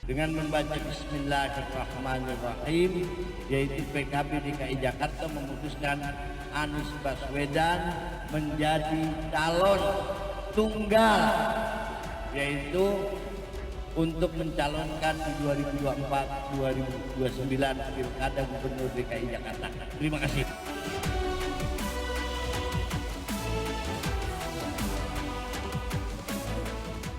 dengan membaca Bismillahirrahmanirrahim, yaitu PKB DKI Jakarta memutuskan Anies Baswedan menjadi calon tunggal, yaitu untuk mencalonkan di 2024-2029 Pilkada Gubernur DKI Jakarta. Terima kasih.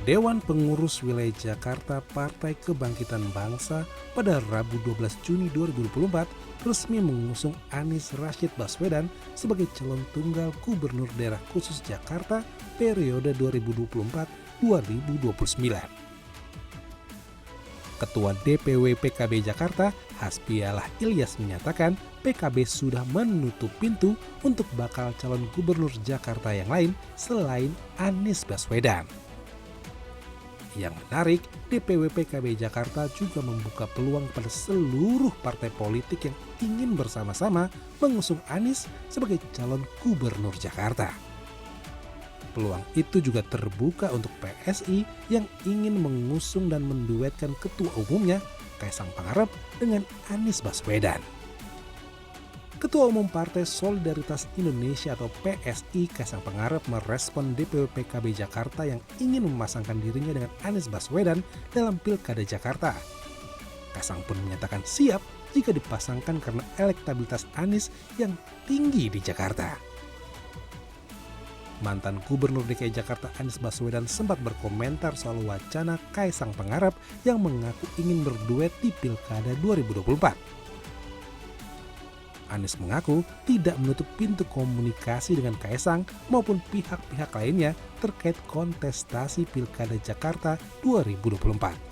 Dewan Pengurus Wilayah Jakarta Partai Kebangkitan Bangsa pada Rabu 12 Juni 2024 resmi mengusung Anies Rashid Baswedan sebagai calon tunggal Gubernur Daerah Khusus Jakarta periode 2024-2029. Ketua DPW PKB Jakarta, Hasbialah Ilyas menyatakan PKB sudah menutup pintu untuk bakal calon Gubernur Jakarta yang lain selain Anies Baswedan. Yang menarik, DPW PKB Jakarta juga membuka peluang pada seluruh partai politik yang ingin bersama-sama mengusung Anies sebagai calon Gubernur Jakarta. Peluang itu juga terbuka untuk PSI yang ingin mengusung dan menduetkan ketua umumnya Kaisang Pangarep dengan Anies Baswedan. Ketua Umum Partai Solidaritas Indonesia atau PSI Kaisang Pangarep merespon DPW PKB Jakarta yang ingin memasangkan dirinya dengan Anies Baswedan dalam Pilkada Jakarta. Kaisang pun menyatakan siap jika dipasangkan karena elektabilitas Anies yang tinggi di Jakarta. Mantan Gubernur DKI Jakarta Anies Baswedan sempat berkomentar soal wacana Kaisang Pangarep yang mengaku ingin berduet di Pilkada 2024. Anies mengaku tidak menutup pintu komunikasi dengan Kaisang maupun pihak-pihak lainnya terkait kontestasi Pilkada Jakarta 2024.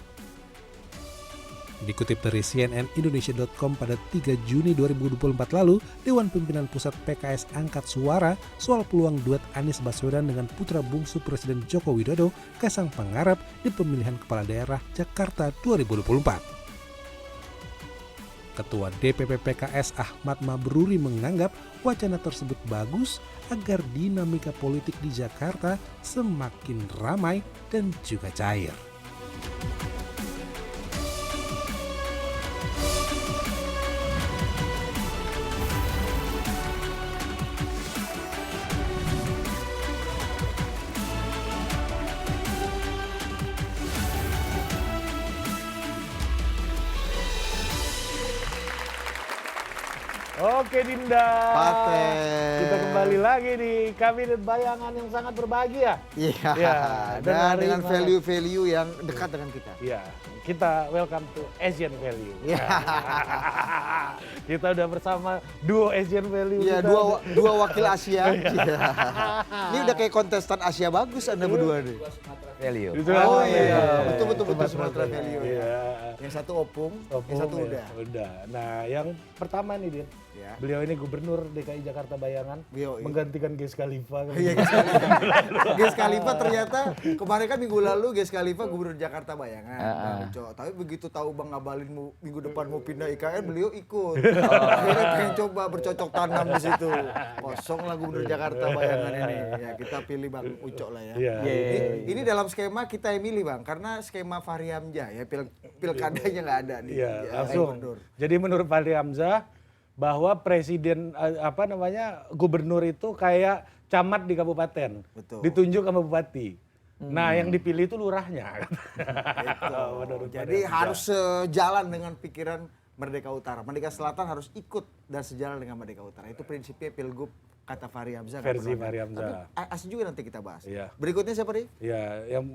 Dikutip dari cnnindonesia.com pada 3 Juni 2024 lalu, Dewan Pimpinan Pusat PKS angkat suara soal peluang duet Anies Baswedan dengan putra bungsu Presiden Joko Widodo, Kaisang Pangarep di pemilihan kepala daerah Jakarta 2024. Ketua DPP PKS Ahmad Mabruri menganggap wacana tersebut bagus agar dinamika politik di Jakarta semakin ramai dan juga cair. Oke Dinda, Paten. kita kembali lagi di Kabinet Bayangan yang sangat berbahagia. Iya, Ya, dan dengan hari- value-value yang dekat dengan kita. Iya, kita welcome to Asian Value. Iya. Kita udah bersama duo Asian Value. Iya, kita dua wakil Asia. Iya. Ini udah kayak kontestan Asia bagus Anda berdua nih. Value. Itu Oh apa iya, ya? betul Sumatera Value. Iya. Yang satu opung, yang satu ya, udah. Udah. Nah, yang pertama nih Din. Ya. Beliau ini Gubernur DKI Jakarta Bayangan, Yoi. menggantikan Ges Khalifa. Iya, Ges Khalifa. Ges Khalifa ternyata kemarin kan minggu lalu Ges Khalifa Gubernur Jakarta Bayangan. Nah, tapi begitu tahu Bang Abalin minggu depan mau pindah IKN, beliau ikut. Akhirnya pengen coba bercocok tanam di situ. Kosong lah Gubernur Jakarta Bayangan ini. Ya kita pilih Bang Ucok lah ya. Iya. Ini dalam skema kita yang milih Bang, karena skema Fahri Hamzah ya pilkadanya nggak ada nih. Iya, Ya, langsung. Gubernur. Jadi menurut Fahri Hamzah bahwa presiden gubernur itu kayak camat di kabupaten. Betul. Ditunjuk sama bupati. Nah, yang dipilih itu lurahnya. Menurut Jadi Fahri Hamzah. harus sejalan dengan pikiran Merdeka Utara. Merdeka Selatan harus ikut dan sejalan dengan Merdeka Utara. Itu prinsipnya Pilgub kata Fahri Hamzah. Versi Fahri Hamzah. Tapi asli juga nanti kita bahas. Iya. Berikutnya siapa nih? Ya, yang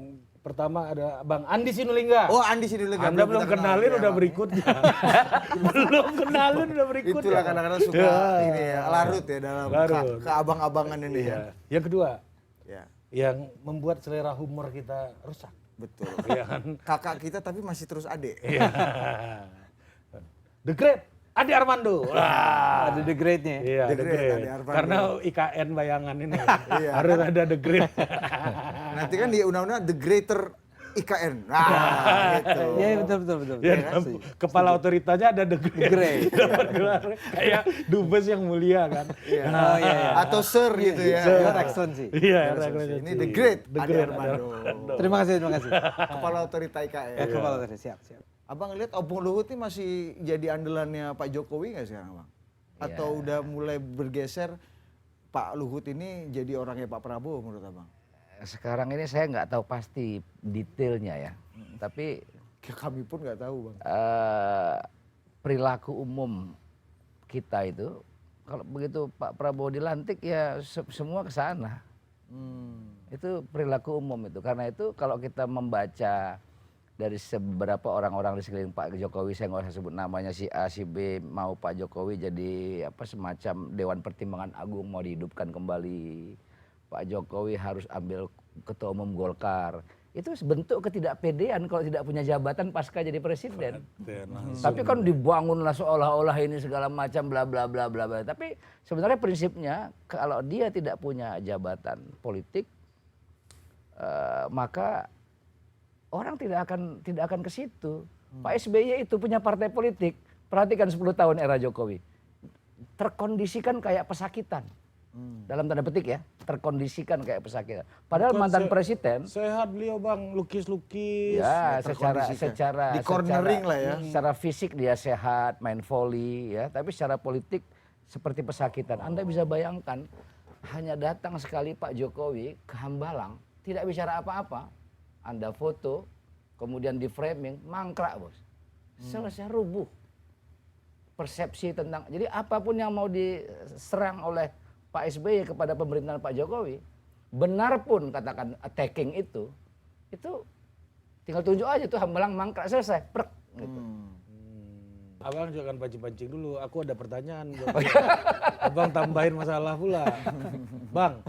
pertama ada Bang Andi Sinulinga. Oh Andi Sinulinga. Anda belum kita kenal. kenalin Ya, udah Bang. berikutnya. Belum kenalin udah berikutnya. Itulah kadang-kadang suka Ya. ini ya, larut ya dalam Larut. keabang-abangan ini ya. Iya. Yang kedua, Ya, yang membuat selera humor kita rusak. betul. Iya kan? Kakak kita tapi masih terus adik. Iya. The Great Adi Armando. Wah. Ada the grade-nya. Iya, The The Great, Great. Adi Armando. Karena IKN Bayangan ini Iya. harus ada The Great. Nanti kan di undang-undang the greater IKN. Nah, gitu. Iya, betul. Ya, kan? kepala otoritanya ada The Great. Great. Dapat gelar kayak dubes yang mulia kan. Iya. Oh iya. Atau sir gitu ya. Itu Rexon sih. Iya, Ini the great The Adi Great Armando. Terima kasih. Kepala otorita IKN. Ya, kepala tadi siap. Abang lihat Opung Luhut ini masih jadi andalannya Pak Jokowi nggak sekarang, Bang? Atau udah mulai bergeser Pak Luhut ini jadi orangnya Pak Prabowo menurut Abang? Sekarang ini saya nggak tahu pasti detailnya ya, tapi Kami pun nggak tahu, Bang. perilaku umum kita itu kalau begitu Pak Prabowo dilantik ya semua ke sana. Itu perilaku umum itu. Karena itu kalau kita membaca dari seberapa orang-orang di sekeliling Pak Jokowi, saya nggak usah sebut namanya, si A, si B, mau Pak Jokowi jadi apa semacam Dewan Pertimbangan Agung mau dihidupkan kembali. Pak Jokowi harus ambil ketua umum Golkar. Itu bentuk ketidakpedean kalau tidak punya jabatan pasca jadi presiden. Tapi kan dibangunlah seolah-olah ini segala macam bla bla bla bla bla. Tapi sebenarnya prinsipnya kalau dia tidak punya jabatan politik, maka orang tidak akan ke situ. Pak SBY itu punya partai politik. Perhatikan 10 tahun era Jokowi. Terkondisikan kayak pesakitan. Dalam tanda petik ya, terkondisikan kayak pesakitan. Padahal Bukan mantan presiden sehat beliau, Bang, lukis-lukis. ya terkondisikan. secara Di cornering lah ya. Secara fisik dia sehat, main volley ya, tapi secara politik seperti pesakitan. Anda bisa bayangkan hanya datang sekali Pak Jokowi ke Hambalang, tidak bicara apa-apa. Anda foto, kemudian di framing, mangkrak, Bos. Selesai rubuh. Persepsi tentang, jadi apapun yang mau diserang oleh Pak SBY kepada pemerintahan Pak Jokowi, benar pun katakan attacking itu tinggal tunjuk aja tuh Hambalang mangkrak, selesai, prek gitu. Abang jangan pancing-pancing dulu, aku ada pertanyaan. Abang tambahin masalah pula. Bang,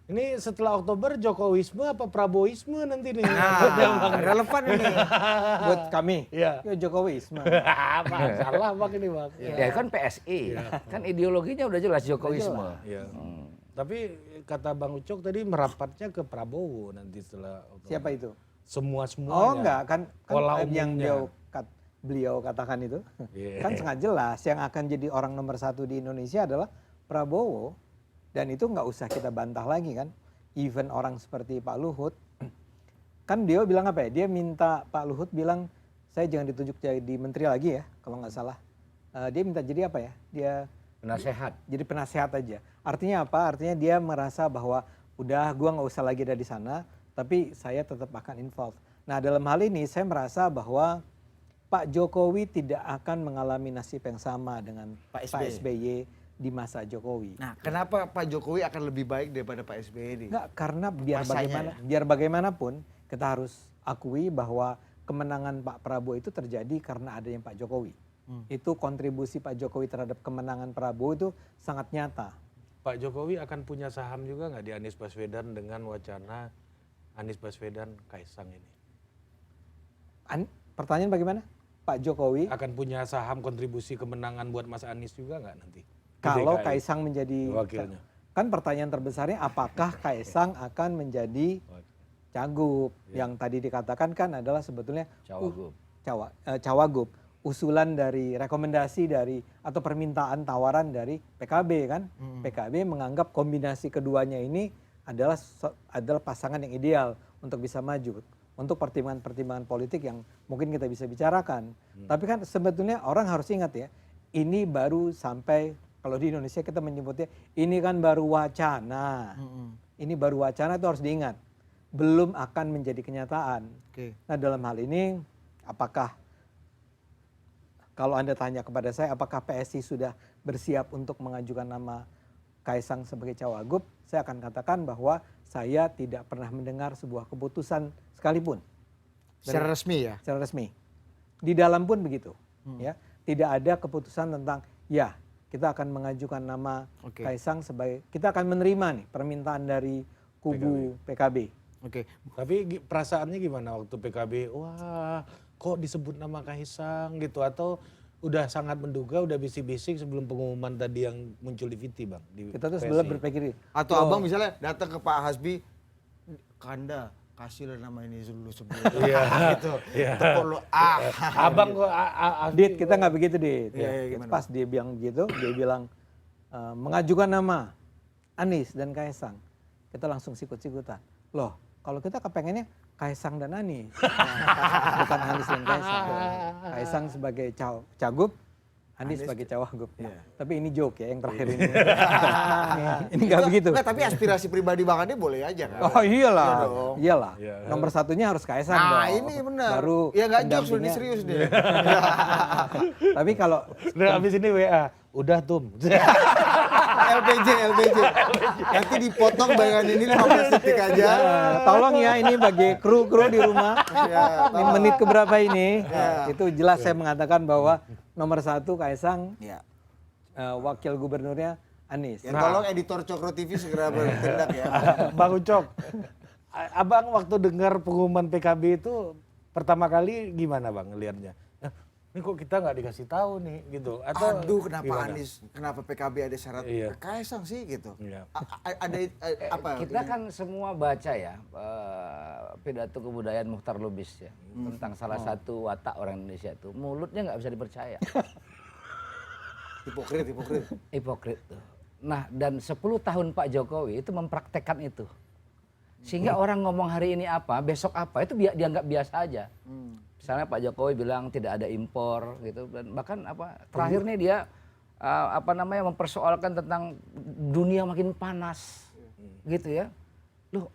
ini setelah Oktober Jokowisme apa Prabowisme nanti nih? Nah, relevan ini. Buat kami, Iya. ya Jokowisme. Masalah Bang ini, Bang. Ya kan PSI, kan ideologinya udah jelas Jokowisme. Iya. Tapi kata Bang Ucok tadi merapatnya ke Prabowo nanti setelah Oktober. Siapa itu? Semua-semuanya. Oh enggak, kan Pola yang umumnya. beliau katakan itu, Yeah. kan sangat jelas yang akan jadi orang nomor 1 di Indonesia adalah Prabowo. Dan itu nggak usah kita bantah lagi kan. Even orang seperti Pak Luhut, kan dia bilang apa ya, dia minta Pak Luhut bilang, saya jangan ditunjuk jadi menteri lagi ya, kalau nggak salah. Dia minta jadi apa ya, dia Penasehat. jadi penasehat aja. Artinya apa? Artinya dia merasa bahwa udah gua nggak usah lagi ada di sana, tapi saya tetap akan involve. Nah dalam hal ini saya merasa bahwa Pak Jokowi tidak akan mengalami nasib yang sama dengan Pak SBY di masa Jokowi. Nah, kenapa Pak Jokowi akan lebih baik daripada Pak SBY ini? Enggak, karena Masanya biar bagaimanapun kita harus akui bahwa kemenangan Pak Prabowo itu terjadi karena adanya Pak Jokowi. Itu kontribusi Pak Jokowi terhadap kemenangan Prabowo itu sangat nyata. Pak Jokowi akan punya saham juga nggak di Anies Baswedan dengan wacana Anies Baswedan Kaisang ini? Pertanyaan bagaimana? Pak Jokowi Akan punya saham kontribusi kemenangan buat Mas Anies juga nggak nanti? Di kalau DKI, Kaisang menjadi wakilnya. kan pertanyaan terbesarnya apakah Kaisang akan menjadi cagup? Yang tadi dikatakan kan adalah sebetulnya Cawagup. Cawagup, usulan dari rekomendasi dari atau permintaan tawaran dari PKB kan. PKB menganggap kombinasi keduanya ini adalah pasangan yang ideal untuk bisa maju. Untuk pertimbangan-pertimbangan politik yang mungkin kita bisa bicarakan. Tapi kan sebetulnya orang harus ingat ya, ini baru sampai, kalau di Indonesia kita menyebutnya, ini kan baru wacana. Ini baru wacana, itu harus diingat. Belum akan menjadi kenyataan. Oke. Nah dalam hal ini, apakah, kalau Anda tanya kepada saya, apakah PSI sudah bersiap untuk mengajukan nama Kaisang sebagai cawagup, saya akan katakan bahwa saya tidak pernah mendengar sebuah keputusan sekalipun. Secara resmi ya? Secara resmi. Di dalam pun begitu. Ya, tidak ada keputusan tentang, ya kita akan mengajukan nama Kaisang sebagai, kita akan menerima nih permintaan dari kubu PKB. Oke. Tapi perasaannya gimana waktu PKB? Wah, kok disebut nama Kaisang gitu? Atau udah sangat menduga, udah bisik-bisik sebelum pengumuman tadi yang muncul di VT, Bang? Di Kita tuh PSI. sebelum berpikir, Atau abang misalnya datang ke Pak Hasbi, Kanda kasihlah nama ini dulu sebelum gitu. Tepuk lu, Abang kok Dit, kita nggak begitu, Dit. Iya, gimana, Pas dia bilang begitu, dia bilang mengajukan nama Anies dan Kaisang. Kita langsung sikut-sikutan. Loh, kalau kita kepengennya Kaisang dan Anies. Nah, bukan Anies dan Kaisang. Kaisang sebagai cagup, Anies sebagai cawagup. Tapi ini joke ya yang terakhir ini. Ini nggak begitu. Nggak, tapi aspirasi pribadi Bang Ade boleh aja kan? Oh iyalah, Iya dong. iyalah. Nomor satunya harus Kaisang dong. Nah ini benar. Baru ya nggak jokes, ini pendampingnya- serius deh. Tapi kalau Udah habis ini WA, udah Tum. LPJ. Nanti dipotong bayangan ini 15 detik aja. tolong ya ini bagi kru di rumah. Ya, Ini menit keberapa ini? Itu jelas saya mengatakan bahwa nomor satu Kaisang, ya. wakil gubernurnya Anies. Ya, tolong editor Cokro TV segera bertindak ya. Bang Ucok, abang waktu dengar pengumuman PKB itu pertama kali gimana bang ngelihatnya? Ini kok kita nggak dikasih tahu nih gitu? Atau Aduh, kenapa gimana? Anies? Kenapa PKB ada syarat Iya. Kaisang sih gitu? Iya. Ada apa? Kita kan semua baca ya pidato kebudayaan Muchtar Lubis ya tentang salah satu watak orang Indonesia itu mulutnya nggak bisa dipercaya, hipokrit. hipokrit tuh. Nah dan 10 tahun Pak Jokowi itu mempraktekkan itu sehingga orang ngomong hari ini apa besok apa itu dianggap biasa aja. Misalnya Pak Jokowi bilang tidak ada impor gitu dan bahkan apa terakhir nih dia mempersoalkan tentang dunia makin panas gitu ya. Loh,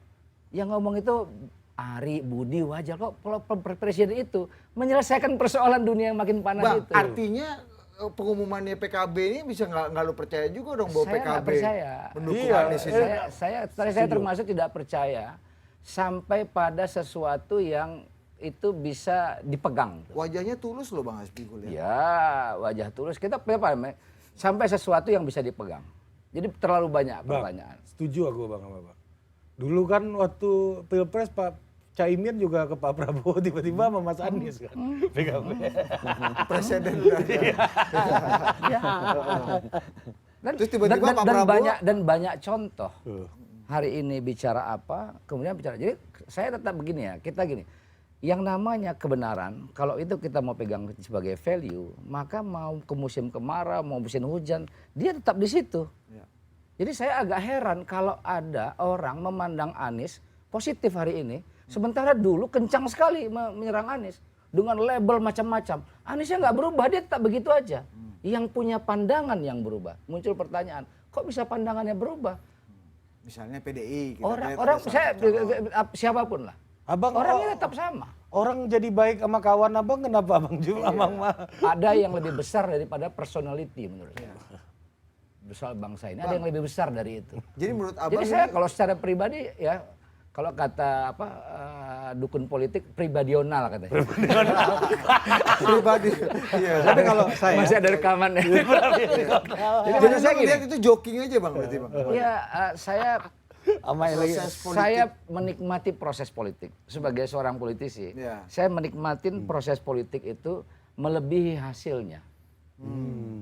yang ngomong itu Ari, Budi, wajar kok kalau presiden itu menyelesaikan persoalan dunia yang makin panas Bang, itu. artinya pengumumannya PKB ini bisa nggak lu percaya juga dong bahwa Saya PKB nggak percaya. mendukung Iya, Anies ini? Saya termasuk tidak percaya sampai pada sesuatu yang itu bisa dipegang. Wajahnya tulus loh Bang Hasbi gue lihat. Ya, wajah tulus. Kita apa namanya? Sampai sesuatu yang bisa dipegang. Jadi terlalu banyak Bang, pertanyaan. setuju aku bang sama bang. Dulu kan waktu pilpres Pak Caimin juga ke Pak Prabowo tiba-tiba sama Mas Anies kan PKB. Presiden udah ada. Ya. Dan, Terus tiba-tiba Pak dan Prabowo- banyak contoh. Hari ini bicara apa, kemudian bicara. Jadi saya tetap begini ya, kita gini. Yang namanya kebenaran, kalau itu kita mau pegang sebagai value, maka mau ke musim kemarau, mau musim hujan, dia tetap di situ. Jadi saya agak heran kalau ada orang memandang Anies positif hari ini, sementara dulu kencang sekali menyerang Anies dengan label macam-macam. Aniesnya nggak berubah, dia tetap begitu aja. Yang punya pandangan yang berubah. Muncul pertanyaan, kok bisa pandangannya berubah? Misalnya PDI. Orang saya siapapun lah. Abang Orangnya tetap sama. orang jadi baik sama kawan abang kenapa abang juga abang mah? Ada yang lebih besar daripada personality menurut saya. Besar bangsa ini ada yang lebih besar dari itu. Jadi menurut abang Jadi saya kalau secara pribadi ya kalau kata dukun politik pribadional katanya. pribadi. Iya. Tapi kalau saya Masih ada rekaman ya. Jadi maksud saya saya gini. lihat itu joking aja Bang berarti Bang. Ya saya Proses politik. saya menikmati proses politik sebagai seorang politisi. Ya. Saya menikmatin proses politik itu melebihi hasilnya.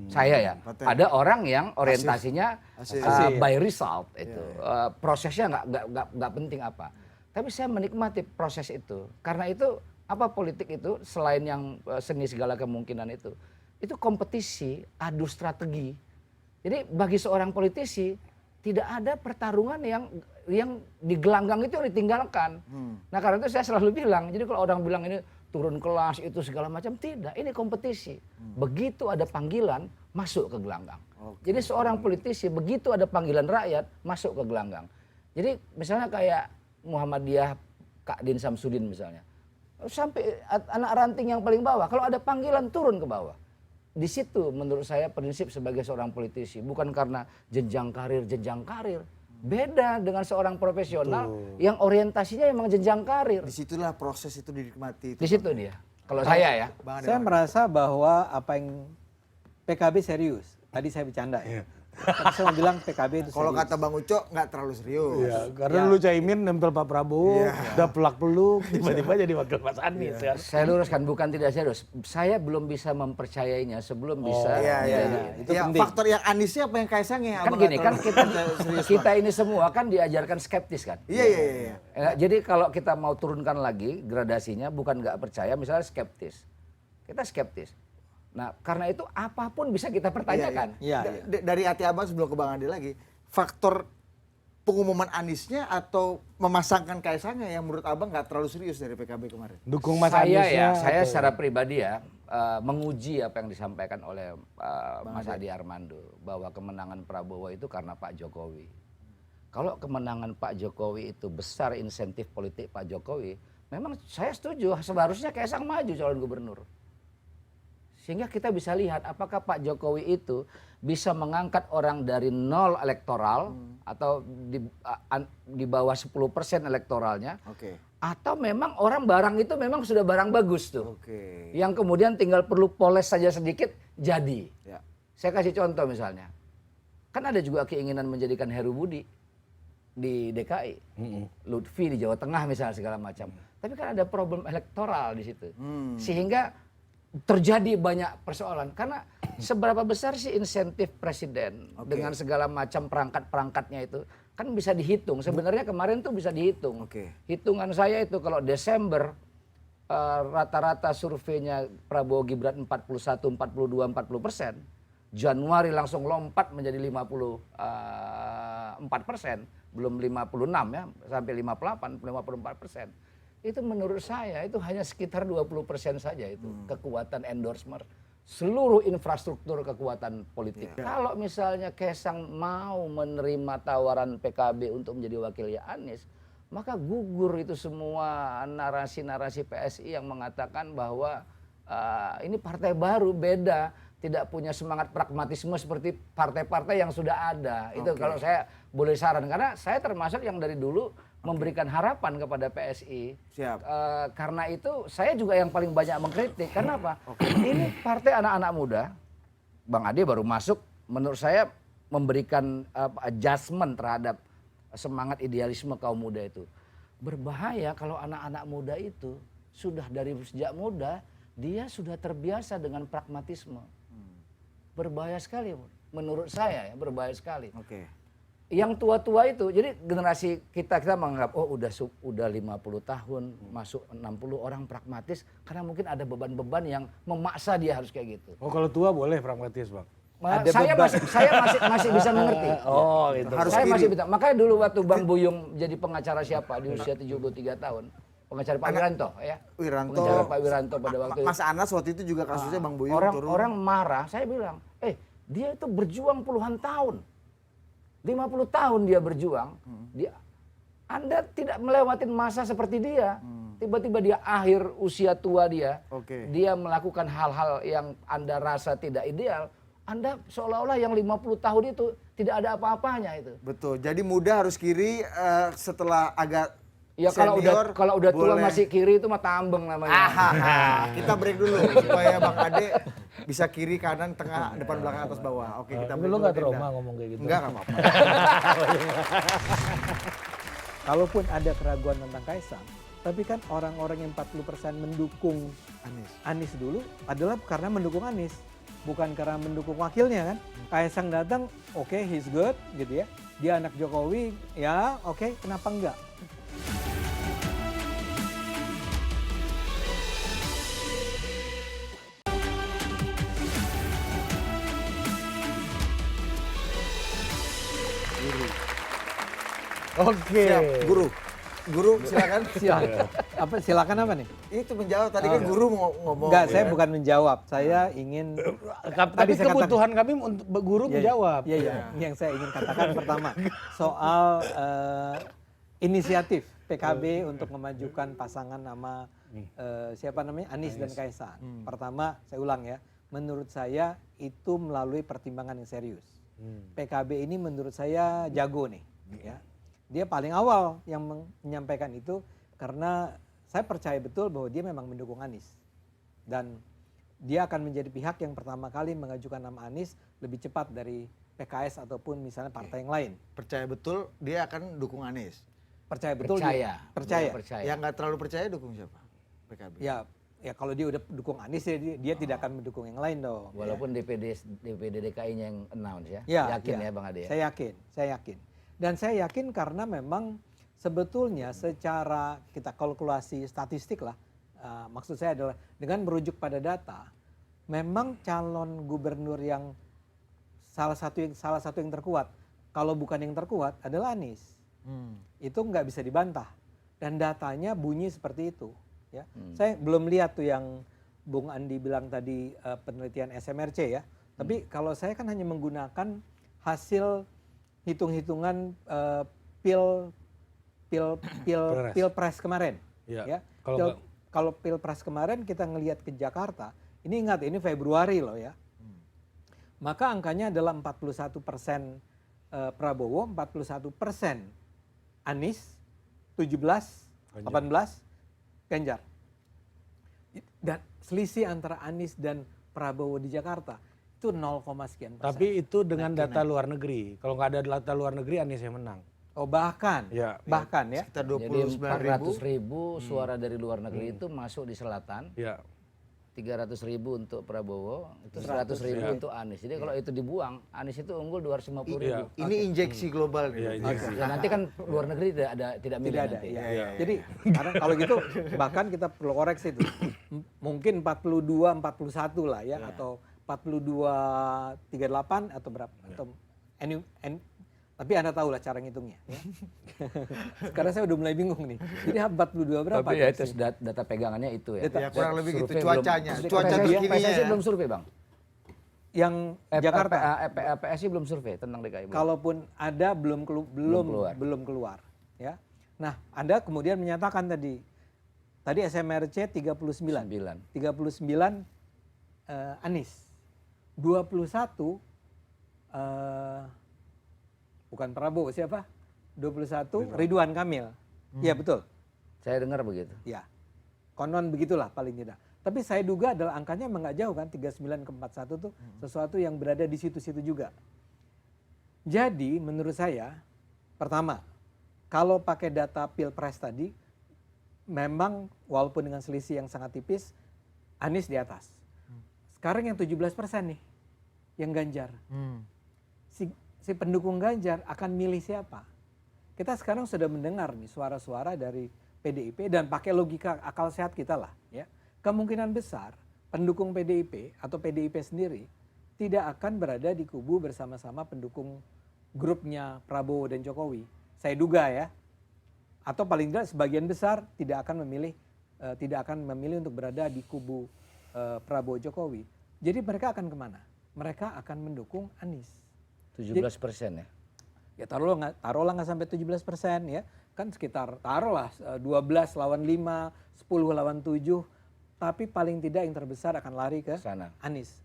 Saya ya. Paten. Ada orang yang orientasinya Hasil. by result itu. Prosesnya nggak penting apa. Tapi saya menikmati proses itu. Karena itu apa politik itu selain yang seni segala kemungkinan itu kompetisi, adu strategi. Jadi bagi seorang politisi tidak ada pertarungan yang di gelanggang itu yang ditinggalkan. Nah karena itu saya selalu bilang, jadi kalau orang bilang ini turun kelas itu segala macam, tidak, ini kompetisi. Begitu ada panggilan, masuk ke gelanggang. Jadi seorang politisi begitu ada panggilan rakyat, masuk ke gelanggang. Jadi misalnya kayak Muhammadiyah, Kak Din Samsudin misalnya. Sampai anak ranting yang paling bawah, kalau ada panggilan turun ke bawah. Di situ menurut saya prinsip sebagai seorang politisi, bukan karena jenjang karir. Beda dengan seorang profesional yang orientasinya memang jenjang karir. Disitulah proses itu dinikmati. Di situ dia. Kalau saya ya. Bang saya merasa bahwa apa yang PKB serius. Tadi saya bercanda ya. Tapi saya mau bilang PKB itu Kalau serius. kata Bang Uco nggak terlalu serius. Ya, karena lu Caimin nempel Pak Prabowo, udah pelak-peluk, tiba-tiba jadi wakil Mas Anies kan. Saya luruskan bukan tidak serius. Saya belum bisa mempercayainya sebelum bisa. Iya. Itu Ya, penting. faktor yang Aniesnya apa yang Kaisangnya? Kan gini, kan kita ini semua kan diajarkan skeptis kan. Iya. Jadi kalau kita mau turunkan lagi gradasinya bukan nggak percaya, misalnya skeptis. Kita skeptis. Nah karena itu apapun bisa kita pertanyakan. Iya. Dari hati abang sebelum ke Bang Ade lagi, faktor pengumuman Aniesnya atau memasangkan Kaisangnya yang menurut abang nggak terlalu serius dari PKB kemarin? Dukung Mas Saya Aniesnya saya atau- secara pribadi ya menguji apa yang disampaikan oleh Mas Adi Armando bahwa kemenangan Prabowo itu karena Pak Jokowi. Kalau kemenangan Pak Jokowi itu besar insentif politik Pak Jokowi, memang saya setuju seharusnya Kaisang maju calon gubernur. Sehingga kita bisa lihat apakah Pak Jokowi itu bisa mengangkat orang dari 0 elektoral atau di bawah 10% elektoralnya. Oke. Atau memang orang barang itu memang sudah barang bagus tuh. Oke. Yang kemudian tinggal perlu poles saja sedikit jadi. Ya. Saya kasih contoh misalnya. Kan ada juga keinginan menjadikan Heru Budi di DKI. Lutfi di Jawa Tengah misalnya segala macam. Tapi kan ada problem elektoral di situ. Sehingga terjadi banyak persoalan. Karena seberapa besar sih insentif presiden dengan segala macam perangkat-perangkatnya itu kan bisa dihitung. Sebenarnya kemarin tuh bisa dihitung. Oke. Hitungan saya itu kalau Desember rata-rata surveinya Prabowo Gibran 41, 42, 40%. Januari langsung lompat menjadi 54%. Belum 56 ya, sampai 58, 54%. Itu menurut saya itu hanya sekitar 20% saja itu kekuatan endorsement seluruh infrastruktur kekuatan politik. Kalau misalnya Kaisang mau menerima tawaran PKB untuk menjadi wakilnya Anies, maka gugur itu semua narasi-narasi PSI yang mengatakan bahwa ini partai baru beda, tidak punya semangat pragmatisme seperti partai-partai yang sudah ada. Itu kalau saya boleh saran, karena saya termasuk yang dari dulu memberikan harapan kepada PSI. Siap. Karena itu saya juga yang paling banyak mengkritik. Karena apa? Ini partai anak-anak muda. Bang Ade baru masuk, menurut saya memberikan adjustment terhadap semangat idealisme kaum muda itu. Berbahaya kalau anak-anak muda itu sudah dari sejak muda dia sudah terbiasa dengan pragmatisme. Berbahaya sekali menurut saya ya, berbahaya sekali. Oke. Yang tua-tua itu, jadi generasi kita menganggap oh udah 50 tahun masuk 60 orang pragmatis karena mungkin ada beban-beban yang memaksa dia harus kayak gitu. Oh kalau tua boleh pragmatis bang. Saya masih bisa mengerti. Oh itu. Harus Saya kiri. masih bisa. Makanya dulu waktu Bang Buyung jadi pengacara siapa di usia 73 tahun. Pengacara Pak Wiranto ya. Wiranto. Pengacara Pak Wiranto pada waktu itu. Mas Anas waktu itu juga kasusnya Bang Buyung turun. Orang marah, saya bilang, dia itu berjuang puluhan tahun. 50 tahun dia berjuang. Anda tidak melewatin masa seperti dia. Tiba-tiba dia akhir usia tua dia. Oke. Dia melakukan hal-hal yang Anda rasa tidak ideal. Anda seolah-olah yang 50 tahun itu tidak ada apa-apanya itu. Betul. Jadi muda harus kiri, setelah agak Ya senior, kalau udah tua boleh. masih kiri itu mah tambeng namanya. Kita break dulu supaya Bang Ade bisa kiri, kanan, tengah, depan, belakang, atas, bawah. Oke, kita Tapi break lu dulu, nggak Dinda. trauma ngomong kayak gitu? Enggak apa-apa. Kalaupun ada keraguan tentang Kaisang, tapi kan orang-orang yang 40% mendukung Anies dulu adalah karena mendukung Anies, bukan karena mendukung wakilnya kan. Kaisang datang, oke, he's good gitu ya. Dia anak Jokowi, ya oke, kenapa enggak? Oke. Siap, guru. Guru, silakan. Silakan apa nih? Itu menjawab, tadi kan guru mau ngomong. Enggak, saya ya. bukan menjawab. Saya ingin Tapi saya kebutuhan kami untuk guru menjawab. Iya, iya. Yang saya ingin katakan pertama soal inisiatif PKB untuk memajukan pasangan nama siapa namanya Anies dan Kaisang. Pertama, saya ulang ya. Menurut saya itu melalui pertimbangan yang serius. PKB ini menurut saya jago nih, ya. Dia paling awal yang menyampaikan itu karena saya percaya betul bahwa dia memang mendukung Anies. Dan dia akan menjadi pihak yang pertama kali mengajukan nama Anies lebih cepat dari PKS ataupun misalnya partai yang lain. Percaya betul dia akan dukung Anies. Percaya betul Percaya. dia. Percaya. Percaya. Yang nggak terlalu percaya dukung siapa? PKB. Ya kalau dia udah dukung Anies ya dia tidak akan mendukung yang lain dong. Walaupun DPD DKI-nya yang announce ya. Ya, Yakin ya. ya Bang Ade ya. Saya yakin. Dan saya yakin karena memang sebetulnya secara kita kalkulasi statistik lah, maksud saya adalah dengan merujuk pada data, memang calon gubernur yang salah satu yang terkuat, kalau bukan yang terkuat adalah Anies. Itu nggak bisa dibantah. Dan datanya bunyi seperti itu. Ya. Saya belum lihat tuh yang Bung Andi bilang tadi penelitian SMRC ya. Tapi kalau saya kan hanya menggunakan hasil hitung-hitungan pilpres kemarin. Ya. Kalau pilpres kemarin kita ngelihat ke Jakarta, ini ingat ini Februari loh ya. Maka angkanya adalah 41% Prabowo, 41% Anies, 17, 18 Ganjar. Dan selisih antara Anies dan Prabowo di Jakarta itu 0, sekian persen. Tapi itu dengan data luar negeri. Kalau nggak ada data luar negeri, Anies yang menang. Oh bahkan, Ya. bahkan ya. Sekitar Jadi 29.000. 400.000 suara dari luar negeri itu masuk di selatan, Ya. 300.000 untuk Prabowo, itu 100.000 untuk Anies. Jadi kalau itu dibuang, Anies itu unggul 250.000. Ini injeksi global nih. Iya, injeksi. Ya, nanti kan luar negeri tidak milih Tidak ada. nanti. Ya. Jadi karena kalau gitu bahkan kita perlu koreksi itu. Mungkin 42, 41 lah ya, atau 42, 38 atau berapa. Atau tapi Anda tahu lah cara ngitungnya. Ya. Sekarang saya udah mulai bingung nih. Jadi 42 berapa? Tapi ya itu data pegangannya itu ya. Ya kurang lebih gitu, Survei cuacanya. belum- Cuaca PSSI terkininya ya. belum survei Bang. Yang Jakarta. PSI belum survei tentang DKI. belum. Kalaupun ada keluar. belum keluar, ya. Nah, Anda kemudian menyatakan tadi SMRC 39. 39 Anies. 21 bukan Prabowo, siapa? 21 Ridwan Kamil. Iya betul. Saya dengar begitu. Ya. Konon begitulah paling tidak. Tapi saya duga adalah angkanya emang nggak jauh kan, 39 ke 41 tuh sesuatu yang berada di situ-situ juga. Jadi menurut saya, pertama, kalau pakai data Pilpres tadi, memang walaupun dengan selisih yang sangat tipis, Anies di atas. Sekarang yang 17% nih, yang Ganjar. Si pendukung Ganjar akan milih siapa? Kita sekarang sudah mendengar nih suara-suara dari PDIP dan pakai logika akal sehat kita lah ya. Kemungkinan besar pendukung PDIP atau PDIP sendiri tidak akan berada di kubu bersama-sama pendukung grupnya Prabowo dan Jokowi. Saya duga ya. Atau paling tidak sebagian besar tidak akan memilih untuk berada di kubu Prabowo Jokowi. Jadi mereka akan kemana? Mereka akan mendukung Anies. 17% ya. Ya taruhlah nggak sampai 17% ya. Kan sekitar taruhlah 12 lawan 5, 10 lawan 7. Tapi paling tidak yang terbesar akan lari ke Sana. Anies.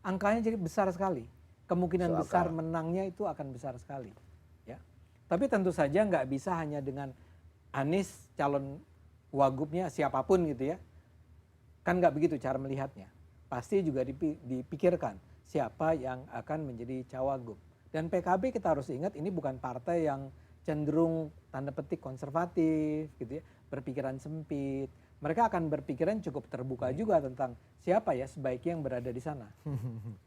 Angkanya jadi besar sekali. Kemungkinan Masuk besar akal. menangnya itu akan besar sekali. Ya. Tapi tentu saja nggak bisa hanya dengan Anies calon wagubnya siapapun gitu ya. Kan nggak begitu cara melihatnya. Pasti juga dipikirkan siapa yang akan menjadi cawagup. Dan PKB kita harus ingat ini bukan partai yang cenderung tanda petik konservatif gitu ya, berpikiran sempit. Mereka akan berpikiran cukup terbuka juga tentang siapa ya sebaiknya yang berada di sana.